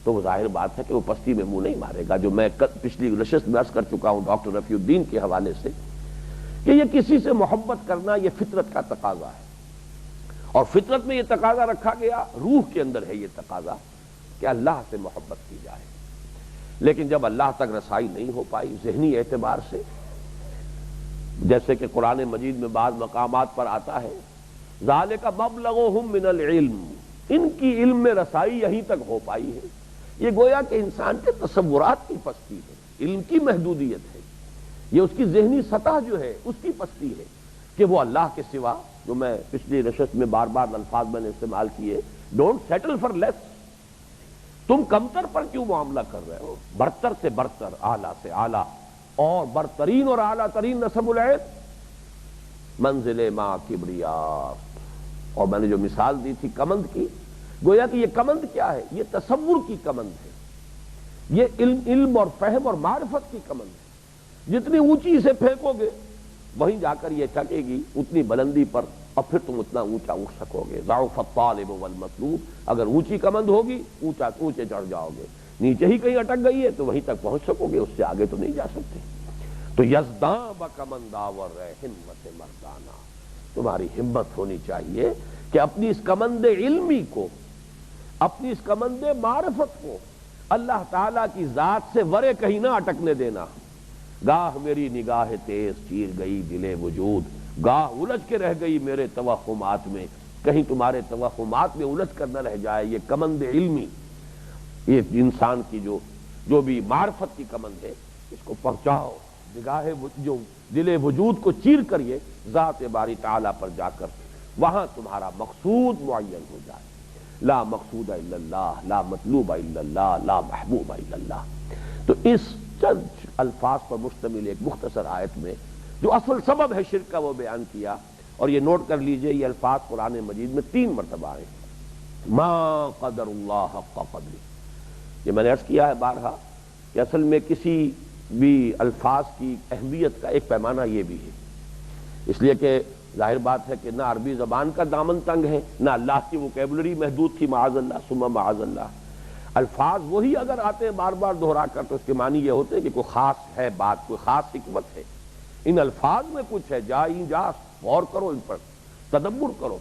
تو وہ ظاہر بات ہے کہ وہ پستی میں منہ نہیں مارے گا، جو میں پچھلی نشست میں عرض کر چکا ہوں ڈاکٹر رفیع الدین کے حوالے سے کہ یہ کسی سے محبت کرنا یہ فطرت کا تقاضا ہے، اور فطرت میں یہ تقاضا رکھا گیا، روح کے اندر ہے یہ تقاضا کہ اللہ سے محبت کی جائے، لیکن جب اللہ تک رسائی نہیں ہو پائی ذہنی اعتبار سے، جیسے کہ قرآن مجید میں بعض مقامات پر آتا ہے ذالک مبلغہم من العلم، ان کی علم میں رسائی یہیں تک ہو پائی ہے، یہ گویا کہ انسان کے تصورات کی پستی ہے، علم کی محدودیت ہے، یہ اس کی ذہنی سطح جو ہے اس کی پستی ہے کہ وہ اللہ کے سوا، جو میں پچھلی نشست میں بار بار الفاظ میں نے استعمال کیے، ڈونٹ سیٹل فار لیس، تم کمتر پر کیوں معاملہ کر رہے ہو؟ برتر سے برتر، اعلیٰ سے اعلیٰ، اور برترین اور اعلیٰ ترین نسب العین منزل ما کبریاء۔ اور میں نے جو مثال دی تھی کمند کی، گویا کہ یہ کمند کیا ہے؟ یہ تصور کی کمند ہے، یہ علم اور فہم اور معرفت کی کمند ہے، جتنی اونچی اسے پھینکو گے وہیں جا کر یہ چکے گی اتنی بلندی پر، اور پھر تم اتنا اونچا اٹھ سکو گے۔ ضعف الطالب والمطلوب، اگر اونچی کمند ہوگی اونچے چڑھ جاؤ گے، نیچے ہی کہیں اٹک گئی ہے تو وہیں تک پہنچ سکو گے، اس سے آگے تو نہیں جا سکتے۔ تو یزداں بکمند آور ہمت مردانہ، تمہاری ہمت ہونی چاہیے کہ اپنی اس کمند علمی کو، اپنی اس کمند معرفت کو اللہ تعالیٰ کی ذات سے ورے کہیں نہ اٹکنے دینا۔ گاہ میری نگاہ تیز چیر گئی دل وجود، گاہ الجھ کے رہ گئی میرے توہمات میں، کہیں تمہارے توہمات میں الجھ کر نہ رہ جائے یہ کمند علمی، یہ انسان کی جو بھی معرفت کی کمند ہے اس کو پہنچاؤ، نگاہ جو دل وجود کو چیر کر یہ ذات باری تعالیٰ پر جا کر وہاں تمہارا مقصود معین ہو جائے۔ لا مقصود الا اللہ، لا مطلوب الا اللہ، لا محبوب الا اللہ۔ تو اس چند الفاظ پر مشتمل ایک مختصر آیت میں جو اصل سبب ہے شرک کا وہ بیان کیا، اور یہ نوٹ کر لیجئے یہ الفاظ قرآن مجید میں 3 مرتبہ آئے، ما قدر اللہ حق قدرہ۔ یہ میں نے عرض کیا ہے بارہا کہ اصل میں کسی بھی الفاظ کی اہمیت کا ایک پیمانہ یہ بھی ہے، اس لیے کہ ظاہر بات ہے کہ نہ عربی زبان کا دامن تنگ ہے، نہ اللہ کی ووکیبلری محدود تھی، معاذ اللہ ثم معاذ اللہ۔ الفاظ وہی اگر آتے ہیں بار بار دہرا کر تو اس کے معنی یہ ہوتے ہیں کہ کوئی خاص ہے بات، کوئی خاص حکمت ہے ان الفاظ میں، کچھ ہے، جا غور کرو ان پر، تدبر کرو،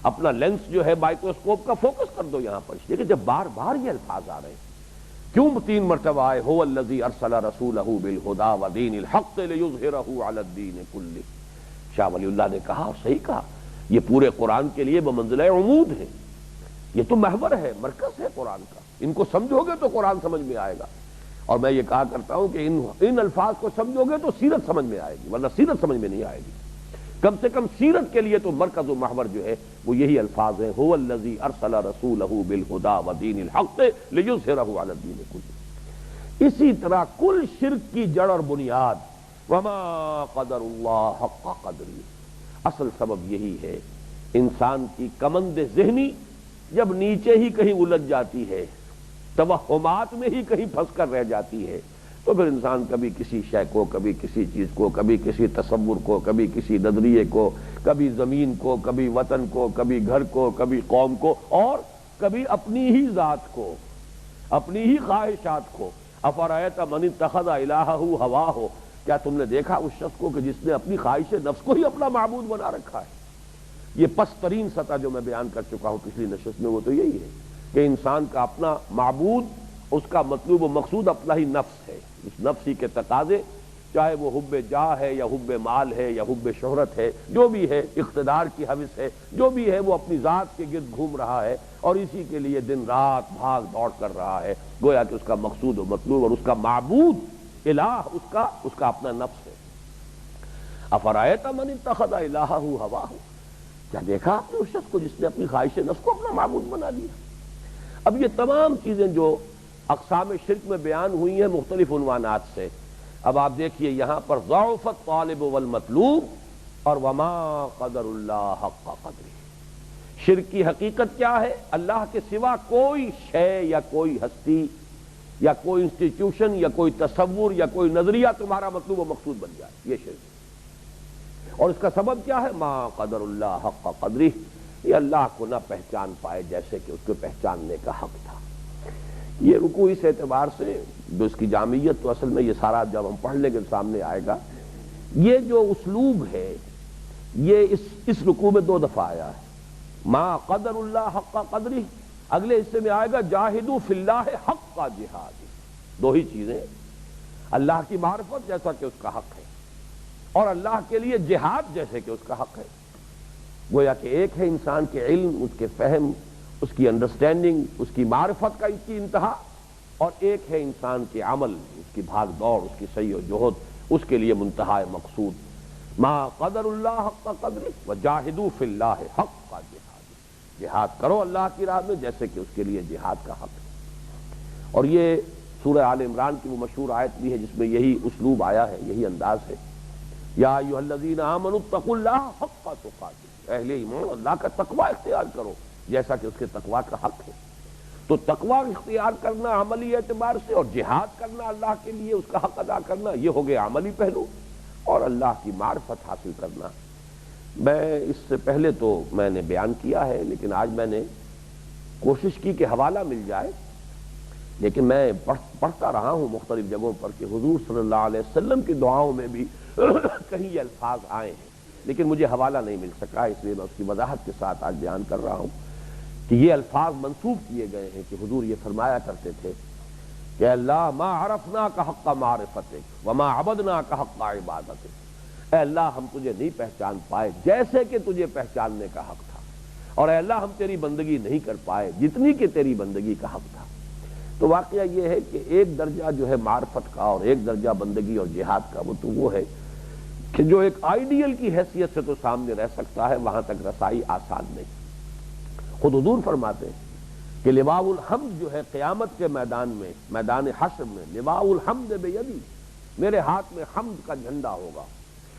اپنا لینس جو ہے مائکروسکوپ کا فوکس کر دو یہاں پر۔ لیکن جب بار بار یہ الفاظ آ رہے ہیں، کیوں 3 مرتبہ آئے؟ هو الذی ارسل رسولہ بالہدی ودین الحق لیظہرہ علی الدین کلہ۔ شاہ ولی اللہ نے کہا اور صحیح کہا، یہ پورے قرآن کے لیے بمنزلہ عمود ہے، یہ تو محور ہے، مرکز ہے قرآن کا، ان کو سمجھو گے تو قرآن سمجھ میں آئے گا۔ اور میں یہ کہا کرتا ہوں کہ ان الفاظ کو سمجھو گے تو سیرت سمجھ میں آئے گی، ورنہ سیرت سمجھ میں نہیں آئے گی۔ کم سے کم سیرت کے لیے تو مرکز و محور جو ہے وہ یہی الفاظ ہیں، هو الذی ارسل رسولہ بالہدی ودین الحق لیظہرہ علی الدین کلہ۔ اسی طرح کل شرک کی جڑ اور بنیاد وما قدر اللہ حق قدرہ، اصل سبب یہی ہے، انسان کی کمند ذہنی جب نیچے ہی کہیں الجھ جاتی ہے، توہمات میں ہی کہیں پھنس کر رہ جاتی ہے، تو پھر انسان کبھی کسی شے کو، کبھی کسی چیز کو، کبھی کسی تصور کو، کبھی کسی نظریے کو، کبھی زمین کو، کبھی وطن کو، کبھی گھر کو، کبھی قوم کو، اور کبھی اپنی ہی ذات کو، اپنی ہی خواہشات کو۔ افرأیت من اتخذ الہہ ہواہ، کیا تم نے دیکھا اس شخص کو کہ جس نے اپنی خواہش نفس کو ہی اپنا معبود بنا رکھا ہے؟ یہ پست ترین سطح جو میں بیان کر چکا ہوں پچھلی نشست میں وہ تو یہی ہے کہ انسان کا اپنا معبود اس کا مطلوب و مقصود اپنا ہی نفس ہے، اس نفسی کے تقاضے، چاہے وہ حب جاہ ہے یا حب مال ہے یا حب شہرت ہے، جو بھی ہے، اقتدار کی ہوس ہے، جو بھی ہے، وہ اپنی ذات کے گرد گھوم رہا ہے اور اسی کے لیے دن رات بھاگ دوڑ کر رہا ہے، گویا کہ اس کا مقصود و مطلوب اور اس کا معبود الہ اس کا اپنا نفس ہے۔ افرأیت من اتخذ الہہ ہواہ، کیا دیکھا آپ نے اس شخص کو جس نے اپنی خواہش نفس کو اپنا معبود بنا لیا؟ اب یہ تمام چیزیں جو اقسام شرک میں بیان ہوئی ہیں مختلف عنوانات سے، اب آپ دیکھیے یہاں پر ضعف الطالب والمطلوب اور وما قدر اللہ حق قدرہ۔ شرک کی حقیقت کیا ہے؟ اللہ کے سوا کوئی شے یا کوئی ہستی یا کوئی انسٹیٹیوشن یا کوئی تصور یا کوئی نظریہ تمہارا مطلوب و مقصود بن جائے، یہ شرک ہے۔ اور اس کا سبب کیا ہے؟ ما قدر اللہ حق قدرہ، یہ اللہ کو نہ پہچان پائے جیسے کہ اس کو پہچاننے کا حق تھا۔ یہ رکوع اس اعتبار سے جو اس کی جامعیت تو اصل میں یہ سارا جب ہم پڑھ لیں گے سامنے آئے گا، یہ جو اسلوب ہے یہ اس رکوع میں 2 دفعہ آیا ہے، ما قدر اللہ حق قدرہ، اگلے حصے میں آئے گا جاہدوا فی اللہ حق جہاد، 2 ہی چیزیں، اللہ کی معرفت جیسا کہ اس کا حق ہے اور اللہ کے لیے جہاد جیسے کہ اس کا حق ہے۔ گویا کہ ایک ہے انسان کے علم، اس کے فہم، اس کی انڈرسٹینڈنگ، اس کی معرفت کا اس کی انتہا، اور ایک ہے انسان کے عمل، اس کی بھاگ دوڑ، اس کی سعی و جہد، اس کے لیے منتہا مقصود۔ ما قدر اللہ حق قدرہ وجاہدوا فی اللہ حق جہاد، جہاد کرو اللہ کی راہ میں جیسے کہ اس کے لیے جہاد کا حق ہے۔ اور یہ سورہ آل عمران کی وہ مشہور آیت بھی ہے جس میں یہی اسلوب آیا ہے، یہی انداز ہے، یا ایھا الذین آمنوا اتقوا اللہ حق تقاتہ، اہل ایمان اللہ کا تقوی اختیار کرو جیسا کہ اس کے تقوی کا حق ہے۔ تو تقوی اختیار کرنا عملی اعتبار سے اور جہاد کرنا اللہ کے لیے اس کا حق ادا کرنا، یہ ہو گیا عملی پہلو، اور اللہ کی معرفت حاصل کرنا۔ میں اس سے پہلے تو میں نے بیان کیا ہے، لیکن آج میں نے کوشش کی کہ حوالہ مل جائے، لیکن میں پڑھتا رہا ہوں مختلف جگہوں پر کہ حضور صلی اللہ علیہ وسلم کی دعاؤں میں بھی کہیں یہ الفاظ آئے ہیں، لیکن مجھے حوالہ نہیں مل سکا، اس لیے میں اس کی وضاحت کے ساتھ آج بیان کر رہا ہوں کہ یہ الفاظ منسوب کیے گئے ہیں کہ حضور یہ فرمایا کرتے تھے کہ اللہ ما عرفناک حق معرفتک وما عبدناک حق عبادتک، اے اللہ ہم تجھے نہیں پہچان پائے جیسے کہ تجھے پہچاننے کا حق تھا، اور اے اللہ ہم تیری بندگی نہیں کر پائے جتنی کہ تیری بندگی کا حق تھا۔ تو واقعہ یہ ہے کہ ایک درجہ جو ہے معرفت کا اور ایک درجہ بندگی اور جہاد کا، وہ تو وہ ہے کہ جو ایک آئیڈیل کی حیثیت سے تو سامنے رہ سکتا ہے، وہاں تک رسائی آسان نہیں۔ خود حضور فرماتے ہیں کہ لواء الحمد جو ہے قیامت کے میدان میں، میدان حشر میں، لواء الحمد بیدی، میرے ہاتھ میں حمد کا جھنڈا ہوگا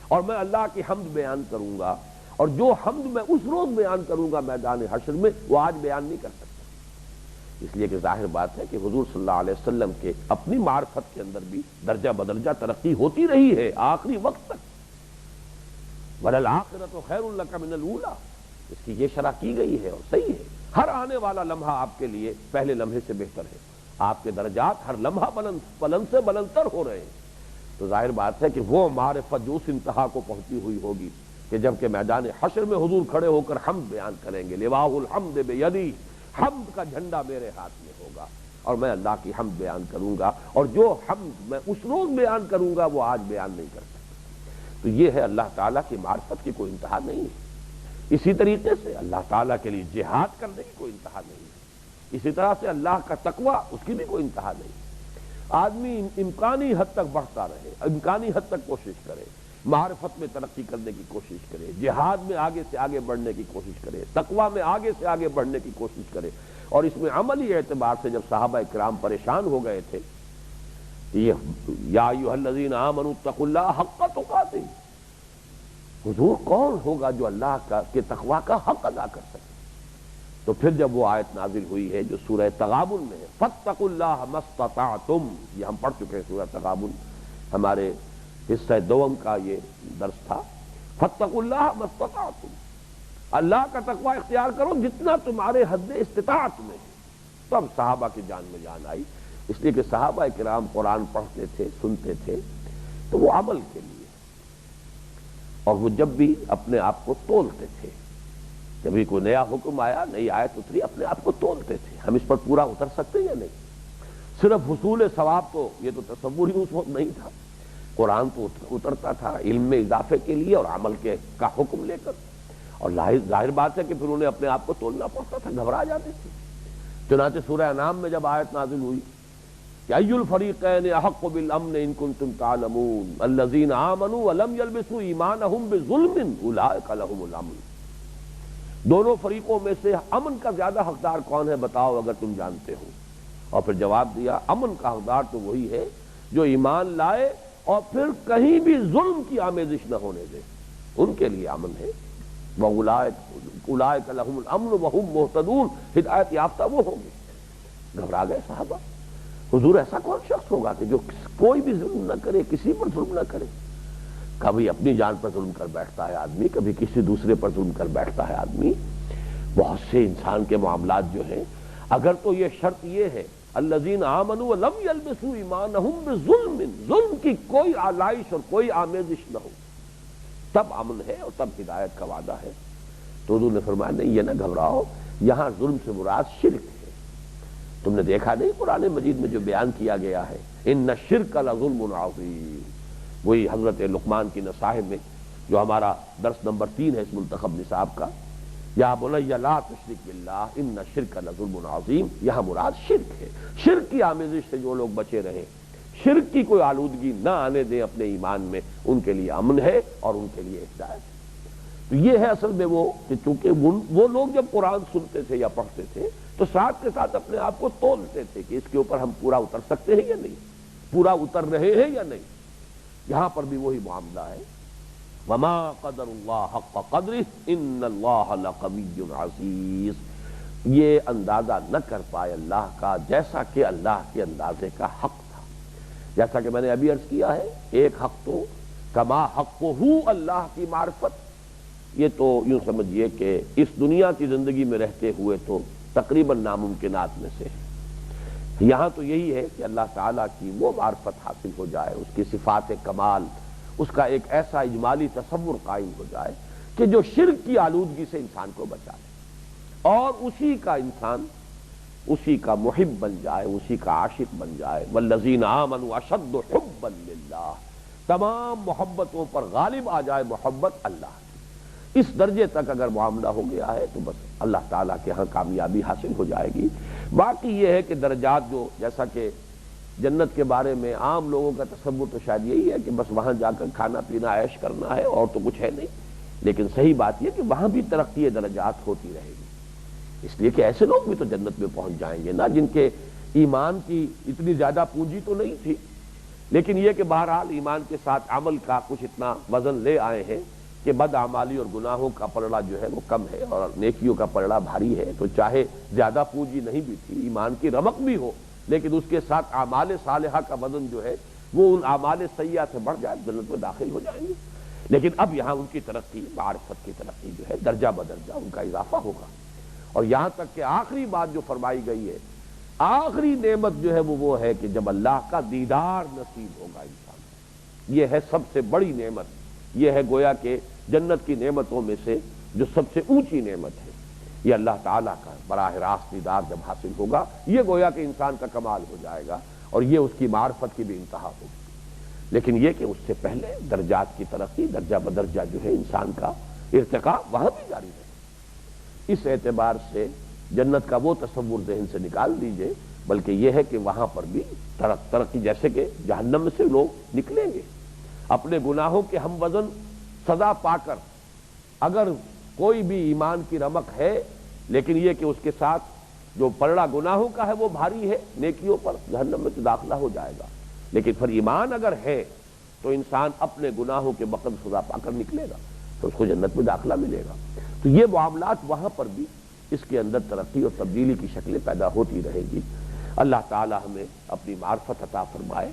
اور میں اللہ کی حمد بیان کروں گا، اور جو حمد میں اس روز بیان کروں گا میدان حشر میں، وہ آج بیان نہیں کر سکتا، اس لیے کہ ظاہر بات ہے کہ حضور صلی اللہ علیہ وسلم کے اپنی معرفت کے اندر بھی درجہ بدرجہ ترقی ہوتی رہی ہے آخری وقت تک۔ وَلَلْآخِرَةُ خَيْرٌ لَكَ مِنَ الْأُولَىٰ، اس کی یہ شرح کی گئی ہے اور صحیح ہے، ہر آنے والا لمحہ آپ کے لیے پہلے لمحے سے بہتر ہے، آپ کے درجات ہر لمحہ بلند سے بلندتر ہو رہے ہیں۔ تو ظاہر بات ہے کہ وہ معرفت جو اس انتہا کو پہنچی ہوئی ہوگی کہ جبکہ میدان حشر میں حضور کھڑے ہو کر حمد بیان کریں گے، لواء الحمد بیدی، حمد کا جھنڈا میرے ہاتھ میں ہوگا اور میں اللہ کی حمد بیان کروں گا، اور جو حمد میں اس روز بیان کروں گا وہ آج بیان نہیں کر سکتا۔ تو یہ ہے اللہ تعالیٰ کی معرفت کی کوئی انتہا نہیں ہے۔ اسی طریقے سے اللہ تعالیٰ کے لیے جہاد کرنے کی کوئی انتہا نہیں ہے، اسی طرح سے اللہ کا تقوی، اس کی بھی کوئی انتہا نہیں ہے۔ آدمی امکانی حد تک بڑھتا رہے، امکانی حد تک کوشش کرے، معرفت میں ترقی کرنے کی کوشش کرے، جہاد میں آگے سے آگے بڑھنے کی کوشش کرے، تقوی میں آگے سے آگے بڑھنے کی کوشش کرے، اور اس میں عملی اعتبار سے جب صحابہ کرام پریشان ہو گئے تھے، یا ایھا الذین آمنوا اتقوا اللہ حق تقاتہ، حضور کون ہوگا جو اللہ کے تقوی کا حق ادا کر سکے؟ تو پھر جب وہ آیت نازل ہوئی ہے جو سورہ تغابن میں ہے، فاتقوا اللہ ما استطعتم، یہ ہم پڑھ چکے ہیں سورہ تغابن، ہمارے حصہ دوم کا یہ درس تھا، فاتقوا اللہ ما استطعتم، اللہ کا تقوی اختیار کرو جتنا تمہارے حد استطاعت میں ہے۔ تب صحابہ کی جان میں جان آئی، اس لیے کہ صحابہ کرام قرآن پڑھتے تھے، سنتے تھے، تو وہ عمل کے لیے، اور وہ جب بھی اپنے آپ کو تولتے تھے، جب بھی کوئی نیا حکم آیا، نئی آیت اتری، اپنے آپ کو تولتے تھے، ہم اس پر پورا اتر سکتے یا نہیں؟ صرف حصول ثواب تو یہ تو تصور ہی اس وقت نہیں تھا، قرآن تو اترتا تھا علم میں اضافے کے لیے اور عمل کا حکم لے کر، اور ظاہر بات ہے کہ پھر انہیں اپنے آپ کو تولنا پڑتا تھا، گھبرا جاتے تھے۔ چنانچہ سورہ انعام میں جب آیت نازل ہوئی کہ ای الفریقین احق بالامن ان کنتم تعلمون الذین آمنوا ولم یلبسوا ایمانہم بظلم اولئک لہم الامن، دونوں فریقوں میں سے امن کا زیادہ حقدار کون ہے بتاؤ اگر تم جانتے ہو، اور پھر جواب دیا امن کا حقدار تو وہی ہے جو ایمان لائے اور پھر کہیں بھی ظلم کی آمیزش نہ ہونے دے، ان کے لیے امن ہے۔ اولئک لہم الامن وہم مہتدون، ہدایت یافتہ وہ ہوں گے۔ گھبرا گئے صحابہ، حضور ایسا کون شخص ہوگا کہ جو کوئی بھی ظلم نہ کرے، کسی پر ظلم نہ کرے؟ کبھی اپنی جان پر ظلم کر بیٹھتا ہے آدمی، کبھی کسی دوسرے پر ظلم کر بیٹھتا ہے آدمی۔ بہت سے انسان کے معاملات جو ہیں، اگر تو یہ شرط یہ ہے الذین آمنوا ولم یلبسوا ایمانہم بظلم، ظلم کی کوئی آلائش اور کوئی آمیزش نہ ہو، تب امن ہے اور تب ہدایت کا وعدہ ہے۔ تو حضور نے فرمایا نہیں، یہ نہ گھبراؤ، یہاں ظلم سے مراد شرک ہے۔ تم نے دیکھا نہیں قرآن مجید میں جو بیان کیا گیا ہے ان الشرک لظلم عظیم، وہی حضرت لقمان کی نصائح میں جو ہمارا درس نمبر 3 ہے اس منتخب نصاب کا، یا بنی لا تشرک باللہ ان الشرک لظلم عظیم، یہاں مراد شرک ہے۔ شرک کی آمیزش سے جو لوگ بچے رہیں، شرک کی کوئی آلودگی نہ آنے دیں اپنے ایمان میں، ان کے لیے امن ہے اور ان کے لیے ہدایت ہے۔ تو یہ ہے اصل میں وہ کہ چونکہ وہ لوگ جب قرآن سنتے تھے یا پڑھتے تھے تو ساتھ کے ساتھ اپنے آپ کو تولتے تھے کہ اس کے اوپر ہم پورا اتر سکتے ہیں یا نہیں، پورا اتر رہے ہیں یا نہیں۔ یہاں پر بھی وہی معاملہ ہے، وما قدر اللہ حق قدرہ ان اللہ لقوی عزیز، یہ اندازہ نہ کر پائے اللہ کا جیسا کہ اللہ کے اندازے کا حق تھا۔ جیسا کہ میں نے ابھی عرض کیا ہے، ایک حق تو کما حقہ اللہ کی معرفت، یہ تو یوں سمجھیے کہ اس دنیا کی زندگی میں رہتے ہوئے تو تقریباً ناممکنات میں سے ہے۔ یہاں تو یہی ہے کہ اللہ تعالیٰ کی وہ معرفت حاصل ہو جائے، اس کی صفات کمال، اس کا ایک ایسا اجمالی تصور قائم ہو جائے کہ جو شرک کی آلودگی سے انسان کو بچا لے، اور اسی کا انسان اسی کا محب بن جائے، اسی کا عاشق بن جائے۔ والذین آمنوا اشد حبا للہ، تمام محبتوں پر غالب آ جائے محبت اللہ کی۔ اس درجے تک اگر معاملہ ہو گیا ہے تو بس اللہ تعالیٰ کے ہاں کامیابی حاصل ہو جائے گی۔ باقی یہ ہے کہ درجات جو، جیسا کہ جنت کے بارے میں عام لوگوں کا تصور تو شاید یہی ہے کہ بس وہاں جا کر کھانا پینا عیش کرنا ہے اور تو کچھ ہے نہیں، لیکن صحیح بات یہ کہ وہاں بھی ترقی درجات ہوتی رہے گی، اس لیے کہ ایسے لوگ بھی تو جنت میں پہنچ جائیں گے نا جن کے ایمان کی اتنی زیادہ پونجی تو نہیں تھی، لیکن یہ کہ بہرحال ایمان کے ساتھ عمل کا کچھ اتنا وزن لے آئے ہیں کہ بد اعمالی اور گناہوں کا پلڑا جو ہے وہ کم ہے اور نیکیوں کا پلڑا بھاری ہے۔ تو چاہے زیادہ پونجی نہیں بھی تھی، ایمان کی رمق بھی ہو، لیکن اس کے ساتھ اعمال صالحہ کا وزن جو ہے وہ ان اعمال سیئہ سے بڑھ جائے، جنت میں داخل ہو جائیں گے۔ لیکن اب یہاں ان کی ترقی، معرفت کی ترقی جو ہے درجہ بدرجہ ان کا اضافہ ہوگا، اور یہاں تک کہ آخری بات جو فرمائی گئی ہے، آخری نعمت جو ہے وہ ہے کہ جب اللہ کا دیدار نصیب ہوگا انسان، یہ ہے سب سے بڑی نعمت، یہ ہے گویا کہ جنت کی نعمتوں میں سے جو سب سے اونچی نعمت ہے، یہ اللہ تعالیٰ کا براہ راست دیدار جب حاصل ہوگا، یہ گویا کہ انسان کا کمال ہو جائے گا، اور یہ اس کی معرفت کی بھی انتہا ہوگی۔ لیکن یہ کہ اس سے پہلے درجات کی ترقی، درجہ بدرجہ جو ہے انسان کا ارتقاء وہاں بھی جاری رہے۔ اس اعتبار سے جنت کا وہ تصور ذہن سے نکال دیجئے، بلکہ یہ ہے کہ وہاں پر بھی ترقی، جیسے کہ جہنم میں سے لوگ نکلیں گے اپنے گناہوں کے ہم وزن سزا پا کر، اگر کوئی بھی ایمان کی رمق ہے لیکن یہ کہ اس کے ساتھ جو پلڑا گناہوں کا ہے وہ بھاری ہے، نیکیوں پر جہنم میں تو داخلہ ہو جائے گا، لیکن پھر ایمان اگر ہے تو انسان اپنے گناہوں کے بقدر سزا پا کر نکلے گا تو اس کو جنت میں داخلہ ملے گا۔ تو یہ معاملات وہاں پر بھی اس کے اندر ترقی اور تبدیلی کی شکلیں پیدا ہوتی رہے گی۔ اللہ تعالی ہمیں اپنی معرفت عطا فرمائے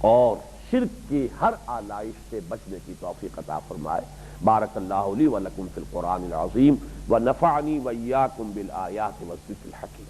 اور شرک کی ہر آلائش سے بچنے کی توفیق عطا فرمائے۔ بارک اللہ لی و لکم فی القرآن العظیم ونفعنی وإیاکم بالآیات والذکر الحکیم۔